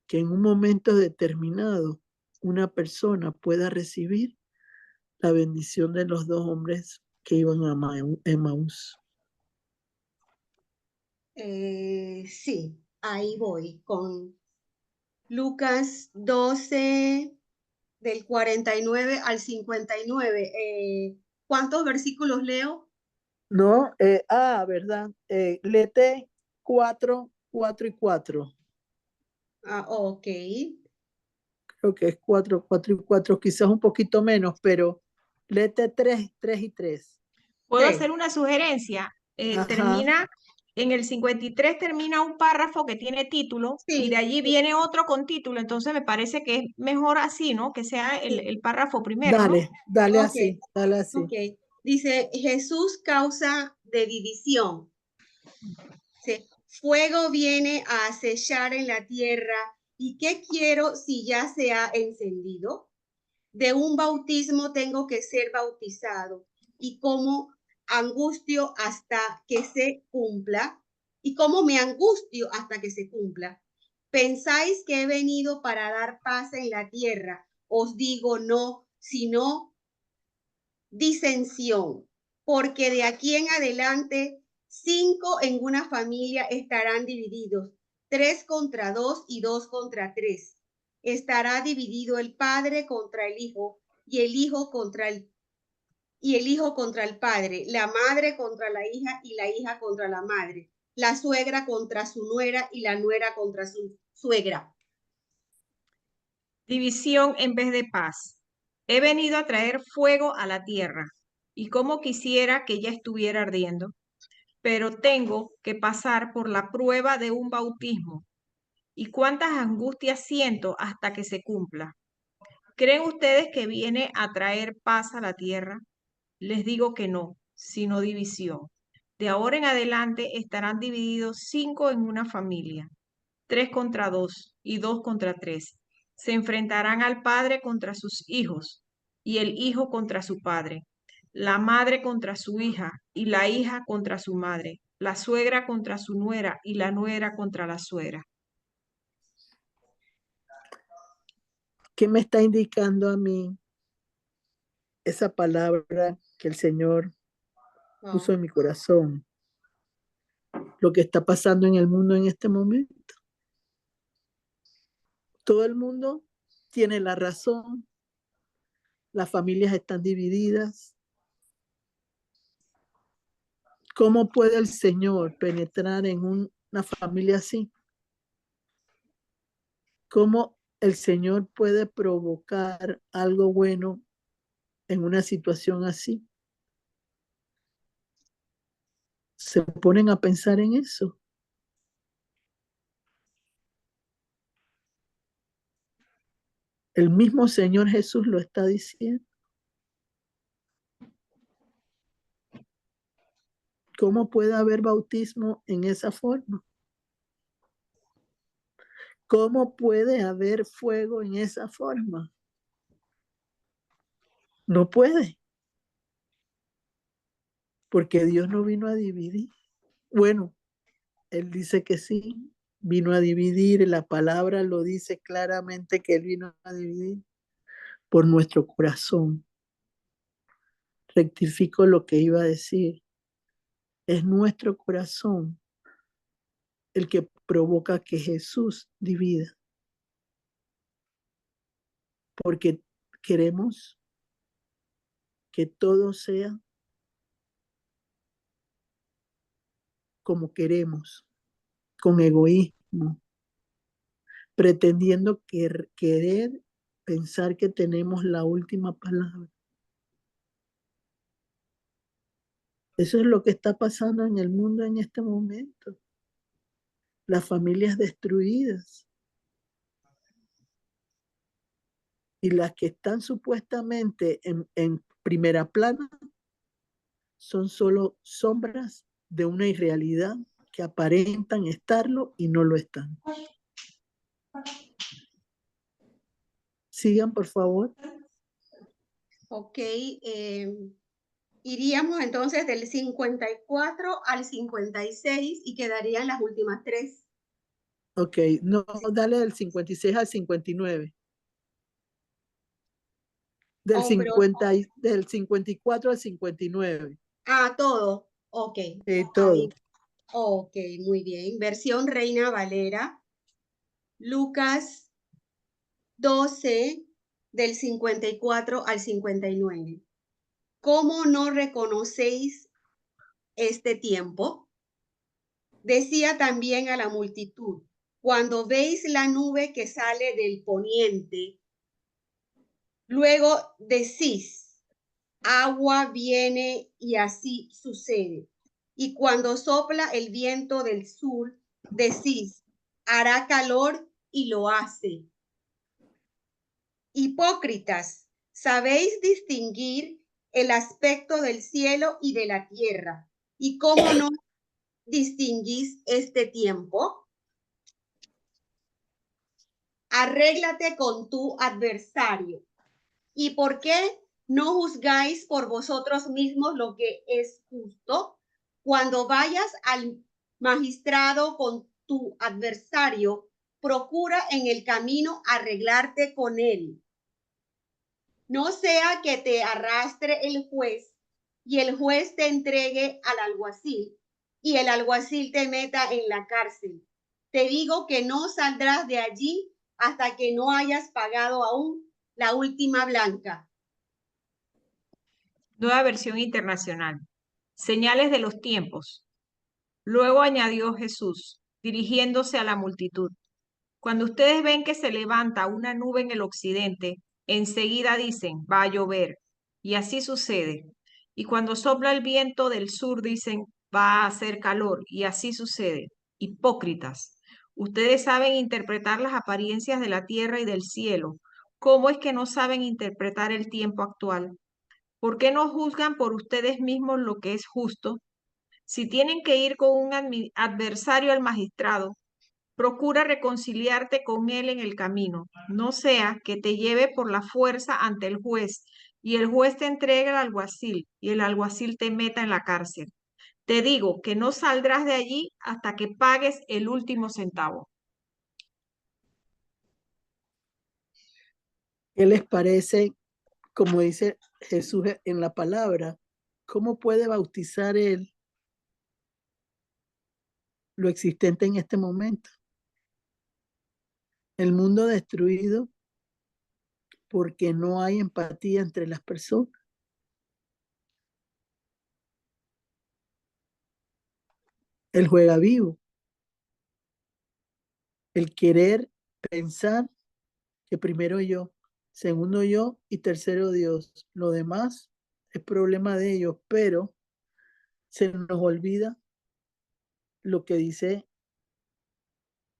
que en un momento determinado una persona pueda recibir la bendición de los dos hombres que iban a Emaús. Sí, ahí voy con Lucas 12, del 49 al 59. ¿Cuántos versículos leo? No, ¿verdad? Léete 4, 4 y 4. Ok. Creo que es 4, 4 y 4, quizás un poquito menos, pero léete 3, 3 y 3. ¿Puedo Tres. hacer una sugerencia? Ajá, Termina, en el 53 termina un párrafo que tiene título y de Sí, allí viene otro con título, entonces me parece que es mejor así, ¿no? Que sea sí. el párrafo primero, ¿no? dale Ok, así, dale así. ok. Dice, Jesús causa de división. Dice, fuego viene a acechar en la tierra. ¿Y qué quiero si ya se ha encendido? De un bautismo tengo que ser bautizado. Y como angustio hasta que se cumpla. Y como me angustio hasta que se cumpla. ¿Pensáis que he venido para dar paz en la tierra? Os digo no, sino disensión, porque de aquí en adelante 5 en una familia estarán divididos, 3 contra 2 y 2 contra 3. Estará dividido el padre contra el hijo y el hijo contra el padre, la madre contra la hija y la hija contra la madre, la suegra contra su nuera y la nuera contra su suegra. División en vez de paz. He venido a traer fuego a la tierra y como quisiera que ya estuviera ardiendo, pero tengo que pasar por la prueba de un bautismo. ¿Y cuántas angustias siento hasta que se cumpla? ¿Creen ustedes que viene a traer paz a la tierra? Les digo que no, sino división. De ahora en adelante estarán divididos 5 en una familia, 3 contra 2 y 2 contra 3. Se enfrentarán al padre contra sus hijos y el hijo contra su padre, la madre contra su hija y la hija contra su madre, la suegra contra su nuera y la nuera contra la suegra. ¿Qué me está indicando a mí esa palabra que el Señor puso en mi corazón? Lo que está pasando en el mundo en este momento. Todo el mundo tiene la razón, las familias están divididas. ¿Cómo puede el Señor penetrar en una familia así? ¿Cómo el Señor puede provocar algo bueno en una situación así? ¿Se ponen a pensar en eso? El mismo Señor Jesús lo está diciendo. ¿Cómo puede haber bautismo en esa forma? ¿Cómo puede haber fuego en esa forma? No puede, porque Dios no vino a dividir. Bueno, Él dice que sí, vino a dividir, la palabra lo dice claramente que Él vino a dividir por nuestro corazón. Rectifico lo que iba a decir. Es nuestro corazón el que provoca que Jesús divida, porque queremos que todo sea como queremos, con egoísmo, pretendiendo querer pensar que tenemos la última palabra. Eso es lo que está pasando en el mundo en este momento. Las familias destruidas y las que están supuestamente en primera plana son solo sombras de una irrealidad que aparentan estarlo y no lo están. Sigan, por favor. Ok, iríamos entonces del 54 al 56 y quedarían las últimas tres. Ok, no, dale del 56 al 59. Del, Oh, pero, 50 del 54 al 59. todo. Ok, Todo. ahí. Ok, muy bien. Versión Reina Valera. Lucas 12 del 54 al 59. ¿Cómo no reconocéis este tiempo? Decía también a la multitud, cuando veis la nube que sale del poniente, luego decís, agua viene y así sucede. Y cuando sopla el viento del sur, decís, hará calor y lo hace. Hipócritas, ¿sabéis distinguir el aspecto del cielo y de la tierra? ¿Y cómo no distinguís este tiempo? Arréglate con tu adversario. ¿Y por qué no juzgáis por vosotros mismos lo que es justo? Cuando vayas al magistrado con tu adversario, procura en el camino arreglarte con él. No sea que te arrastre el juez y el juez te entregue al alguacil y el alguacil te meta en la cárcel. Te digo que no saldrás de allí hasta que no hayas pagado aún la última blanca. Nueva versión internacional. Señales de los tiempos. Luego añadió Jesús, dirigiéndose a la multitud. Cuando ustedes ven que se levanta una nube en el occidente, enseguida dicen, va a llover. Y así sucede. Y cuando sopla el viento del sur, dicen, va a hacer calor. Y así sucede. Hipócritas. Ustedes saben interpretar las apariencias de la tierra y del cielo. ¿Cómo es que no saben interpretar el tiempo actual? ¿Por qué no juzgan por ustedes mismos lo que es justo? Si tienen que ir con un adversario al magistrado, procura reconciliarte con él en el camino, no sea que te lleve por la fuerza ante el juez y el juez te entregue al alguacil y el alguacil te meta en la cárcel. Te digo que no saldrás de allí hasta que pagues el último centavo. ¿Qué les parece, como dice Jesús en la palabra? ¿Cómo puede bautizar Él lo existente en este momento? El mundo destruido porque no hay empatía entre las personas. El juega vivo, el querer pensar que primero yo, segundo yo y tercero Dios. Lo demás es problema de ellos, pero se nos olvida lo que dice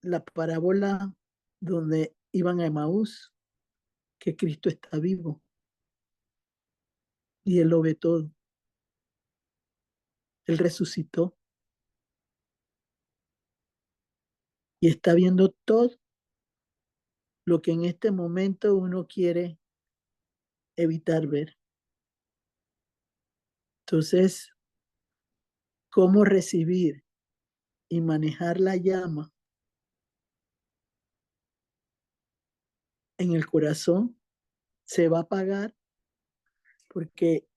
la parábola donde iban a Emaús, que Cristo está vivo y Él lo ve todo. Él resucitó y está viendo todo lo que en este momento uno quiere evitar ver. Entonces, ¿cómo recibir y manejar la llama en el corazón? Se va a apagar porque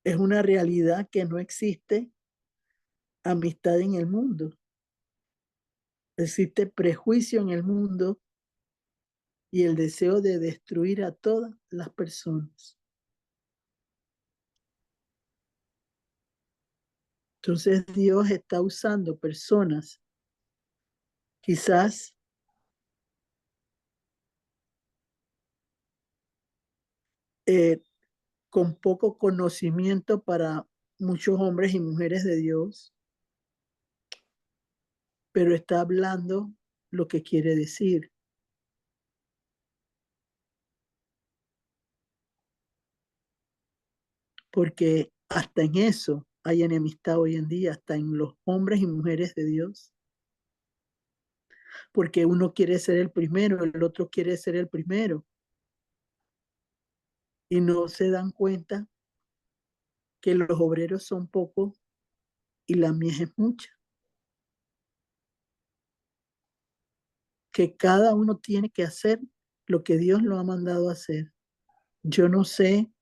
es una realidad que no existe amistad en el mundo. Existe prejuicio en el mundo y el deseo de destruir a todas las personas. Entonces Dios está usando personas quizás con poco conocimiento para muchos hombres y mujeres de Dios, pero está hablando lo que quiere decir. Porque hasta en eso hay enemistad hoy en día, hasta en los hombres y mujeres de Dios. Porque uno quiere ser el primero, el otro quiere ser el primero. Y no se dan cuenta que los obreros son pocos y la mies es mucha. Que cada uno tiene que hacer lo que Dios lo ha mandado a hacer. Yo no sé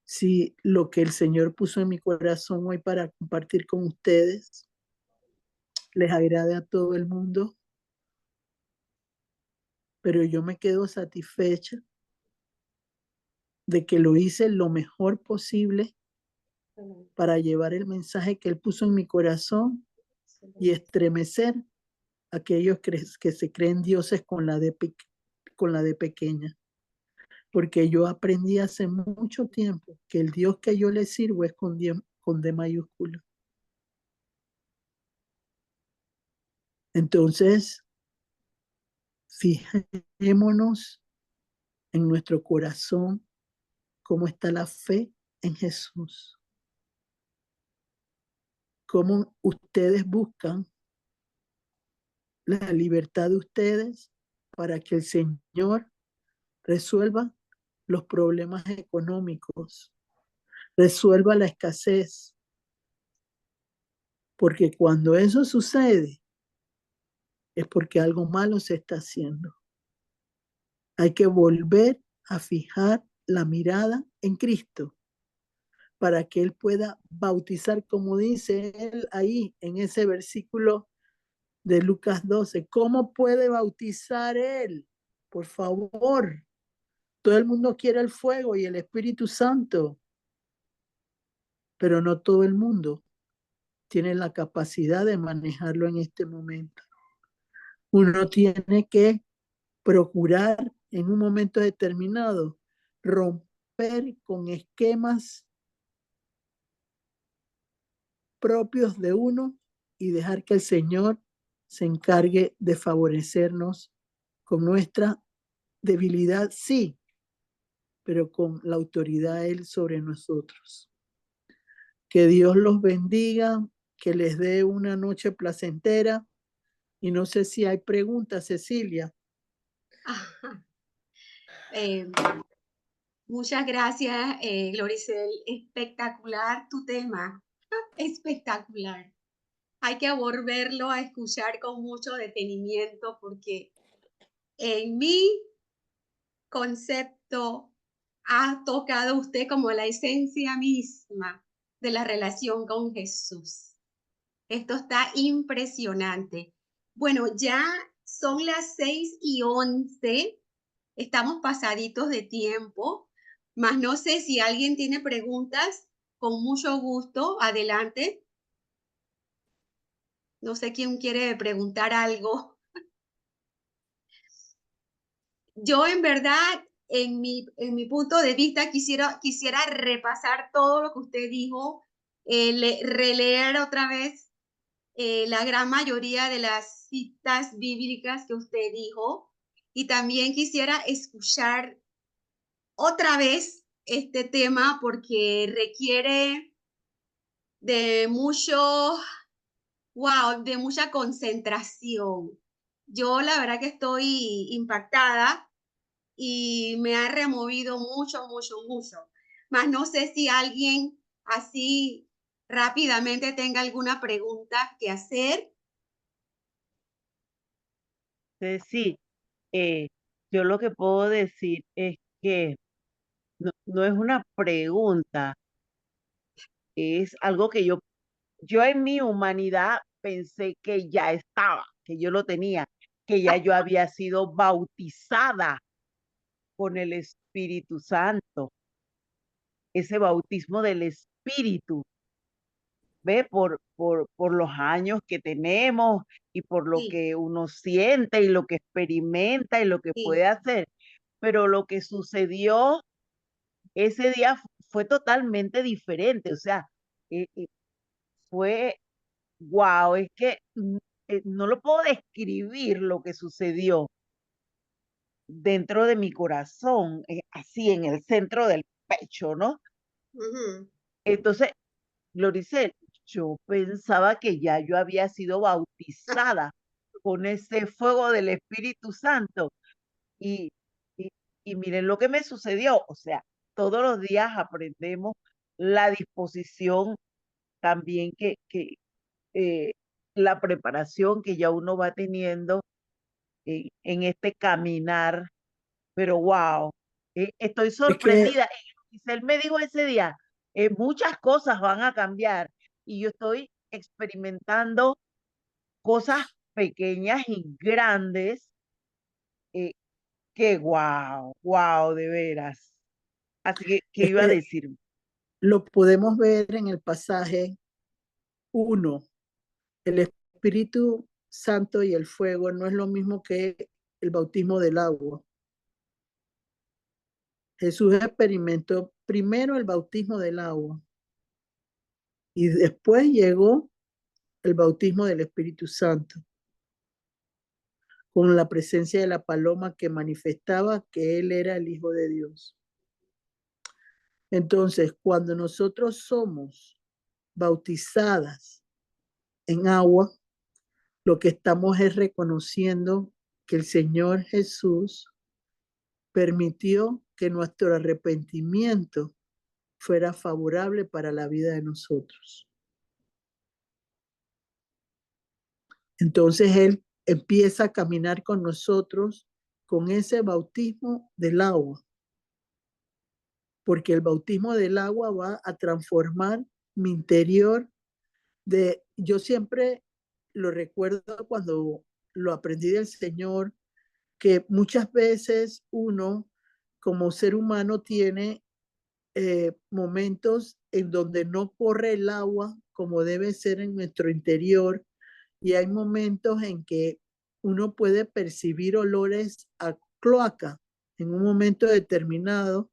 si lo que el Señor puso en mi corazón hoy para compartir con ustedes les agrade a todo el mundo, pero yo me quedo satisfecha de que lo hice lo mejor posible para llevar el mensaje que Él puso en mi corazón y estremecer a aquellos que se creen dioses con la de pequeña. Porque yo aprendí hace mucho tiempo que el Dios que yo le sirvo es con D mayúscula. Entonces, fijémonos en nuestro corazón cómo está la fe en Jesús. Cómo ustedes buscan la libertad de ustedes para que el Señor resuelva los problemas económicos, resuelva la escasez. Porque cuando eso sucede, es porque algo malo se está haciendo. Hay que volver a fijar la mirada en Cristo para que Él pueda bautizar, como dice Él ahí en ese versículo de Lucas 12. ¿Cómo puede bautizar Él? Por favor, todo el mundo quiere el fuego y el Espíritu Santo, pero no todo el mundo tiene la capacidad de manejarlo en este momento. Uno tiene que procurar en un momento determinado romper con esquemas propios de uno y dejar que el Señor se encargue de favorecernos con nuestra debilidad, sí, pero con la autoridad de Él sobre nosotros. Que Dios los bendiga, que les dé una noche placentera. Y no sé si hay preguntas, Cecilia. Muchas gracias, Gloricel. Espectacular tu tema. Espectacular. Hay que volverlo a escuchar con mucho detenimiento porque en mi concepto ha tocado usted como la esencia misma de la relación con Jesús. Esto está impresionante. Bueno, ya son las 6:11. Estamos pasaditos de tiempo, mas no sé si alguien tiene preguntas. Con mucho gusto, adelante. No sé quién quiere preguntar algo. Yo en verdad, en mi punto de vista, quisiera repasar todo lo que usted dijo, releer otra vez la gran mayoría de las citas bíblicas que usted dijo y también quisiera escuchar otra vez este tema porque requiere de mucho, wow, de mucha concentración. Yo la verdad que estoy impactada y me ha removido mucho, mucho, mucho. Más no sé si alguien así rápidamente tenga alguna pregunta que hacer. Sí, eh, yo lo que puedo decir es que no es una pregunta, es algo que yo en mi humanidad pensé que ya estaba, que yo lo tenía, que ya yo había sido bautizada con el Espíritu Santo, ese bautismo del Espíritu, ¿ve? Por los años que tenemos y por lo Sí, que uno siente y lo que experimenta y lo que sí. puede hacer. Pero lo que sucedió ese día fue totalmente diferente, o sea, fue, wow, es que no lo puedo describir lo que sucedió dentro de mi corazón, así en el centro del pecho, ¿no? Ujú, Entonces, Gloricel, yo pensaba que ya yo había sido bautizada con ese fuego del Espíritu Santo y, y, y miren lo que me sucedió, o sea, todos los días aprendemos la disposición también eh, la preparación que ya uno va teniendo en este caminar, pero wow, estoy Es que sorprendida. Él me dijo ese día, muchas cosas van a cambiar y yo estoy experimentando cosas pequeñas y grandes eh, que wow, wow, de veras. Así que, ¿qué es iba a que decir? lo podemos ver en el pasaje 1. El Espíritu Santo y el fuego no es lo mismo que el bautismo del agua. Jesús experimentó primero el bautismo del agua y después llegó el bautismo del Espíritu Santo, con la presencia de la paloma que manifestaba que Él era el Hijo de Dios. Entonces, cuando nosotros somos bautizadas en agua, lo que estamos es reconociendo que el Señor Jesús permitió que nuestro arrepentimiento fuera favorable para la vida de nosotros. Entonces Él empieza a caminar con nosotros con ese bautismo del agua, porque el bautismo del agua va a transformar mi interior yo siempre lo recuerdo cuando lo aprendí del Señor, que muchas veces uno como ser humano tiene momentos en donde no corre el agua como debe ser en nuestro interior y hay momentos en que uno puede percibir olores a cloaca en un momento determinado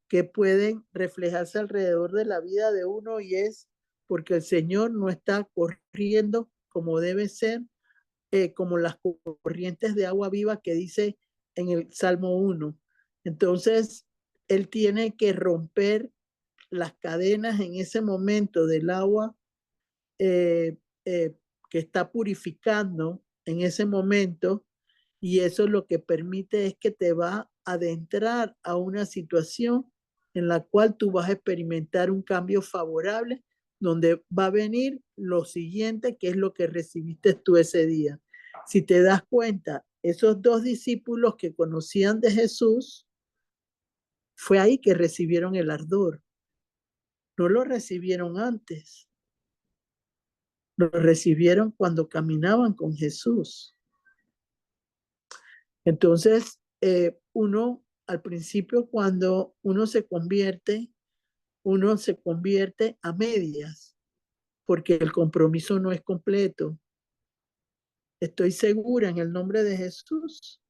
que pueden reflejarse alrededor de la vida de uno y es porque el Señor no está corriendo como debe ser, como las corrientes de agua viva que dice en el Salmo 1. Entonces, Él tiene que romper las cadenas en ese momento del agua eh, eh, que está purificando en ese momento y eso lo que permite es que te va a adentrar a una situación en la cual tú vas a experimentar un cambio favorable donde va a venir lo siguiente, que es lo que recibiste tú ese día. Si te das cuenta, esos dos discípulos que conocían de Jesús, fue ahí que recibieron el ardor. No lo recibieron antes, lo recibieron cuando caminaban con Jesús. Entonces, uno al principio cuando uno se convierte a medias, porque el compromiso no es completo. Estoy segura en el nombre de Jesús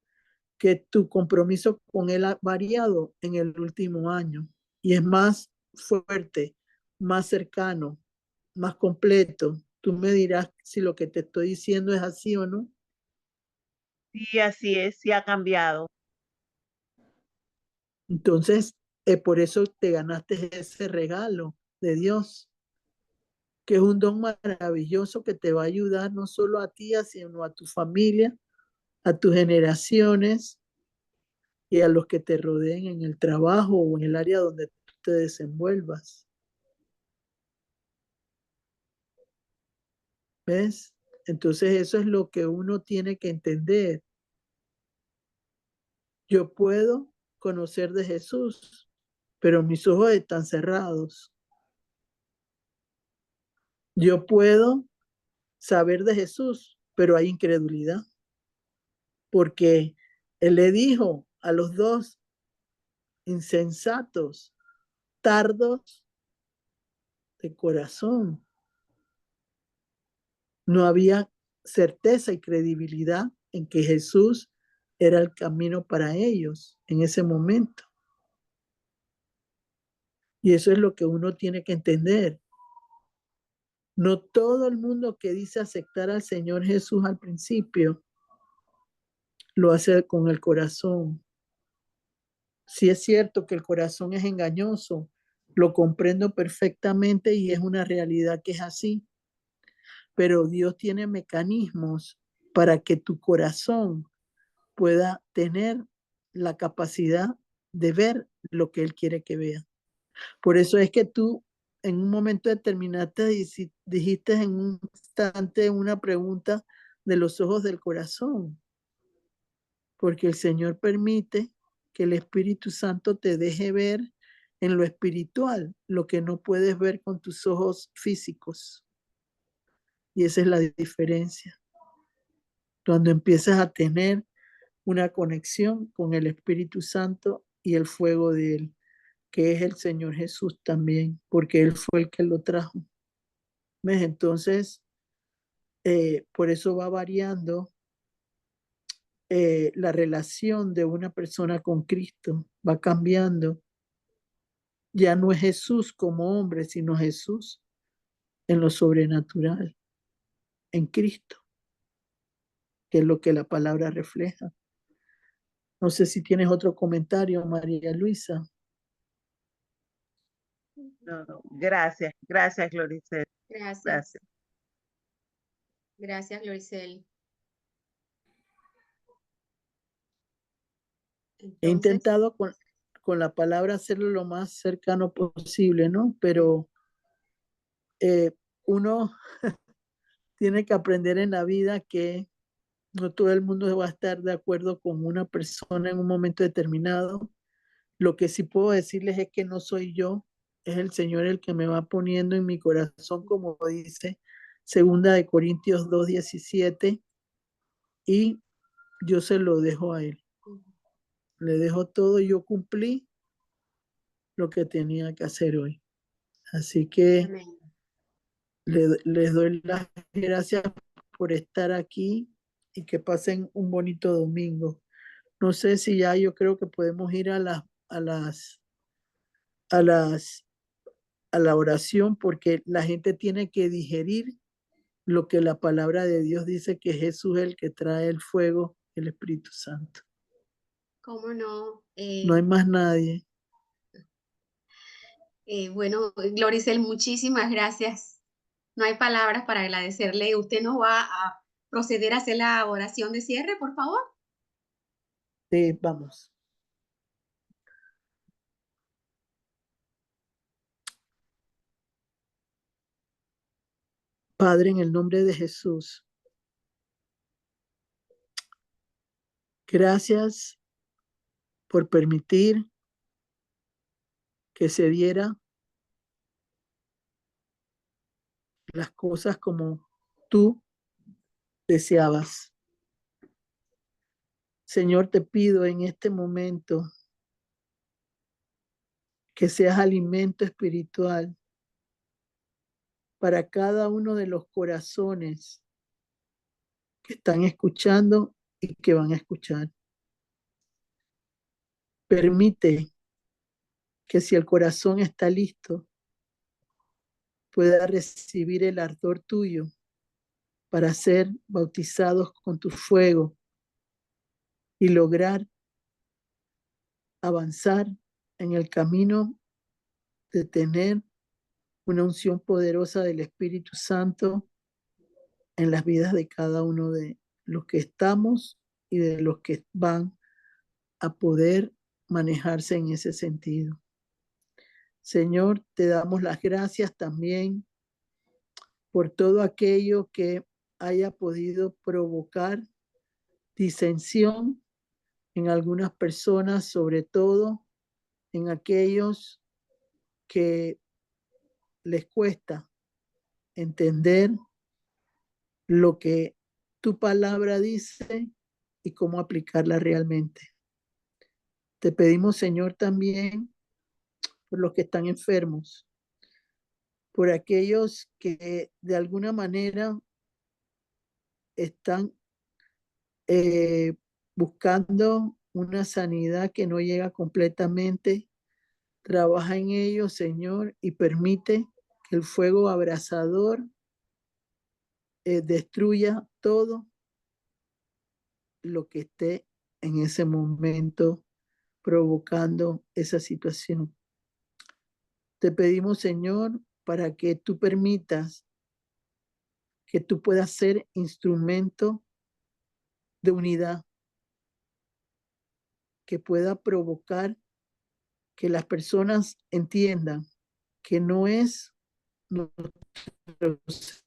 que tu compromiso con Él ha variado en el último año y es más fuerte, más cercano, más completo. Tú me dirás si lo que te estoy diciendo es así o no. Sí, así es, sí ha cambiado. Entonces, por eso te ganaste ese regalo de Dios, que es un don maravilloso que te va a ayudar no solo a ti, sino a tu familia, a tus generaciones y a los que te rodeen en el trabajo o en el área donde tú te desenvuelvas. ¿Ves? Entonces eso es lo que uno tiene que entender. Yo puedo conocer de Jesús, pero mis ojos están cerrados. Yo puedo saber de Jesús, pero hay incredulidad, porque Él le dijo a los dos insensatos, tardos de corazón. No había certeza y credibilidad en que Jesús era el camino para ellos en ese momento. Y eso es lo que uno tiene que entender. No todo el mundo que dice aceptar al Señor Jesús al principio lo hace con el corazón. Sí es cierto que el corazón es engañoso, lo comprendo perfectamente y es una realidad que es así, pero Dios tiene mecanismos para que tu corazón pueda tener la capacidad de ver lo que Él quiere que vea. Por eso es que tú en un momento determinado dijiste en un instante una pregunta de los ojos del corazón, porque el Señor permite que el Espíritu Santo te deje ver en lo espiritual lo que no puedes ver con tus ojos físicos. Y esa es la diferencia. Cuando empiezas a tener una conexión con el Espíritu Santo y el fuego de Él, que es el Señor Jesús también, porque Él fue el que lo trajo. ¿Ves? Entonces, por eso va variando la relación de una persona con Cristo, va cambiando. Ya no es Jesús como hombre, sino Jesús en lo sobrenatural, en Cristo, que es lo que la palabra refleja. No sé si tienes otro comentario, María Luisa. No, no. Gracias, gracias, Gloricel. Gracias. Gracias. Gracias, Gloricel. He Entonces, intentado con la palabra hacerlo lo más cercano posible, ¿no? Pero uno tiene que aprender en la vida que no todo el mundo va a estar de acuerdo con una persona en un momento determinado. Lo que sí puedo decirles es que no soy yo, es el Señor el que me va poniendo en mi corazón, como dice Segunda de Corintios 2:17, y yo se lo dejo a Él. Le dejo todo, yo cumplí lo que tenía que hacer hoy. Así que amén. les doy las gracias por estar aquí y que pasen un bonito domingo. No sé si ya yo creo que podemos ir a las, a las, a la oración porque la gente tiene que digerir lo que la palabra de Dios dice que Jesús es el que trae el fuego, el Espíritu Santo. ¿Cómo no? No hay más nadie. Bueno, Gloricel, muchísimas gracias. No hay palabras para agradecerle. ¿Usted nos va a proceder a hacer la oración de cierre, por favor? Vamos. Padre, en el nombre de Jesús, gracias por permitir que se diera las cosas como tú deseabas. Señor, te pido en este momento que seas alimento espiritual para cada uno de los corazones que están escuchando y que van a escuchar. permite que si el corazón está listo, pueda recibir el ardor tuyo para ser bautizados con tu fuego y lograr avanzar en el camino de tener una unción poderosa del Espíritu Santo en las vidas de cada uno de los que estamos y de los que van a poder manejarse en ese sentido. Señor, te damos las gracias también por todo aquello que haya podido provocar disensión en algunas personas, sobre todo en aquellos que les cuesta entender lo que tu palabra dice y cómo aplicarla realmente. Te pedimos, Señor, también por los que están enfermos, por aquellos que de alguna manera están buscando una sanidad que no llega completamente. Trabaja en ellos, Señor, y permite que el fuego abrasador destruya todo lo que esté en ese momento provocando esa situación. Te pedimos, Señor, para que tú permitas que tú puedas ser instrumento de unidad, que pueda provocar que las personas entiendan que no es nuestro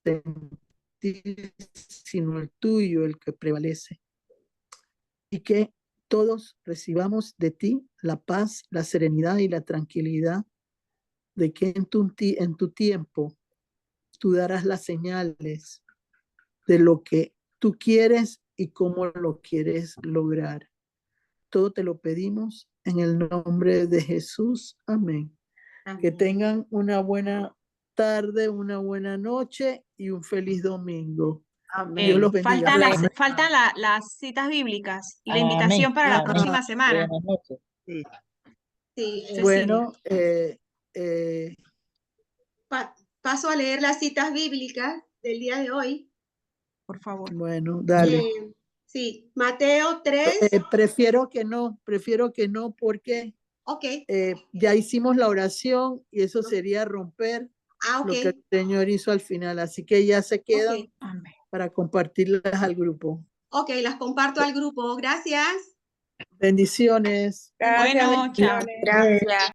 sentir, sino el tuyo el que prevalece. Y que todos recibamos de ti la paz, la serenidad y la tranquilidad de que en tu tiempo tú darás las señales de lo que tú quieres y cómo lo quieres lograr. Todo te lo pedimos en el nombre de Jesús. Amén. Amén. Que tengan una buena tarde, una buena noche y un feliz domingo. Dios los bendiga. Faltan las citas bíblicas y la Amén. invitación para la Ah, próxima semana. Buenas noches. Sí. Sí, Cecilia. Bueno, paso a leer las citas bíblicas del día de hoy. Por favor. bueno, dale. Sí, Mateo 3. Prefiero que no porque Ok. ya hicimos la oración y eso sería romper Ok. lo que el Señor hizo al final. Así que ya se quedan Ok. Amén. para compartirlas al grupo. Ok, las comparto al grupo. Gracias. Bendiciones. Bueno, chao. Gracias.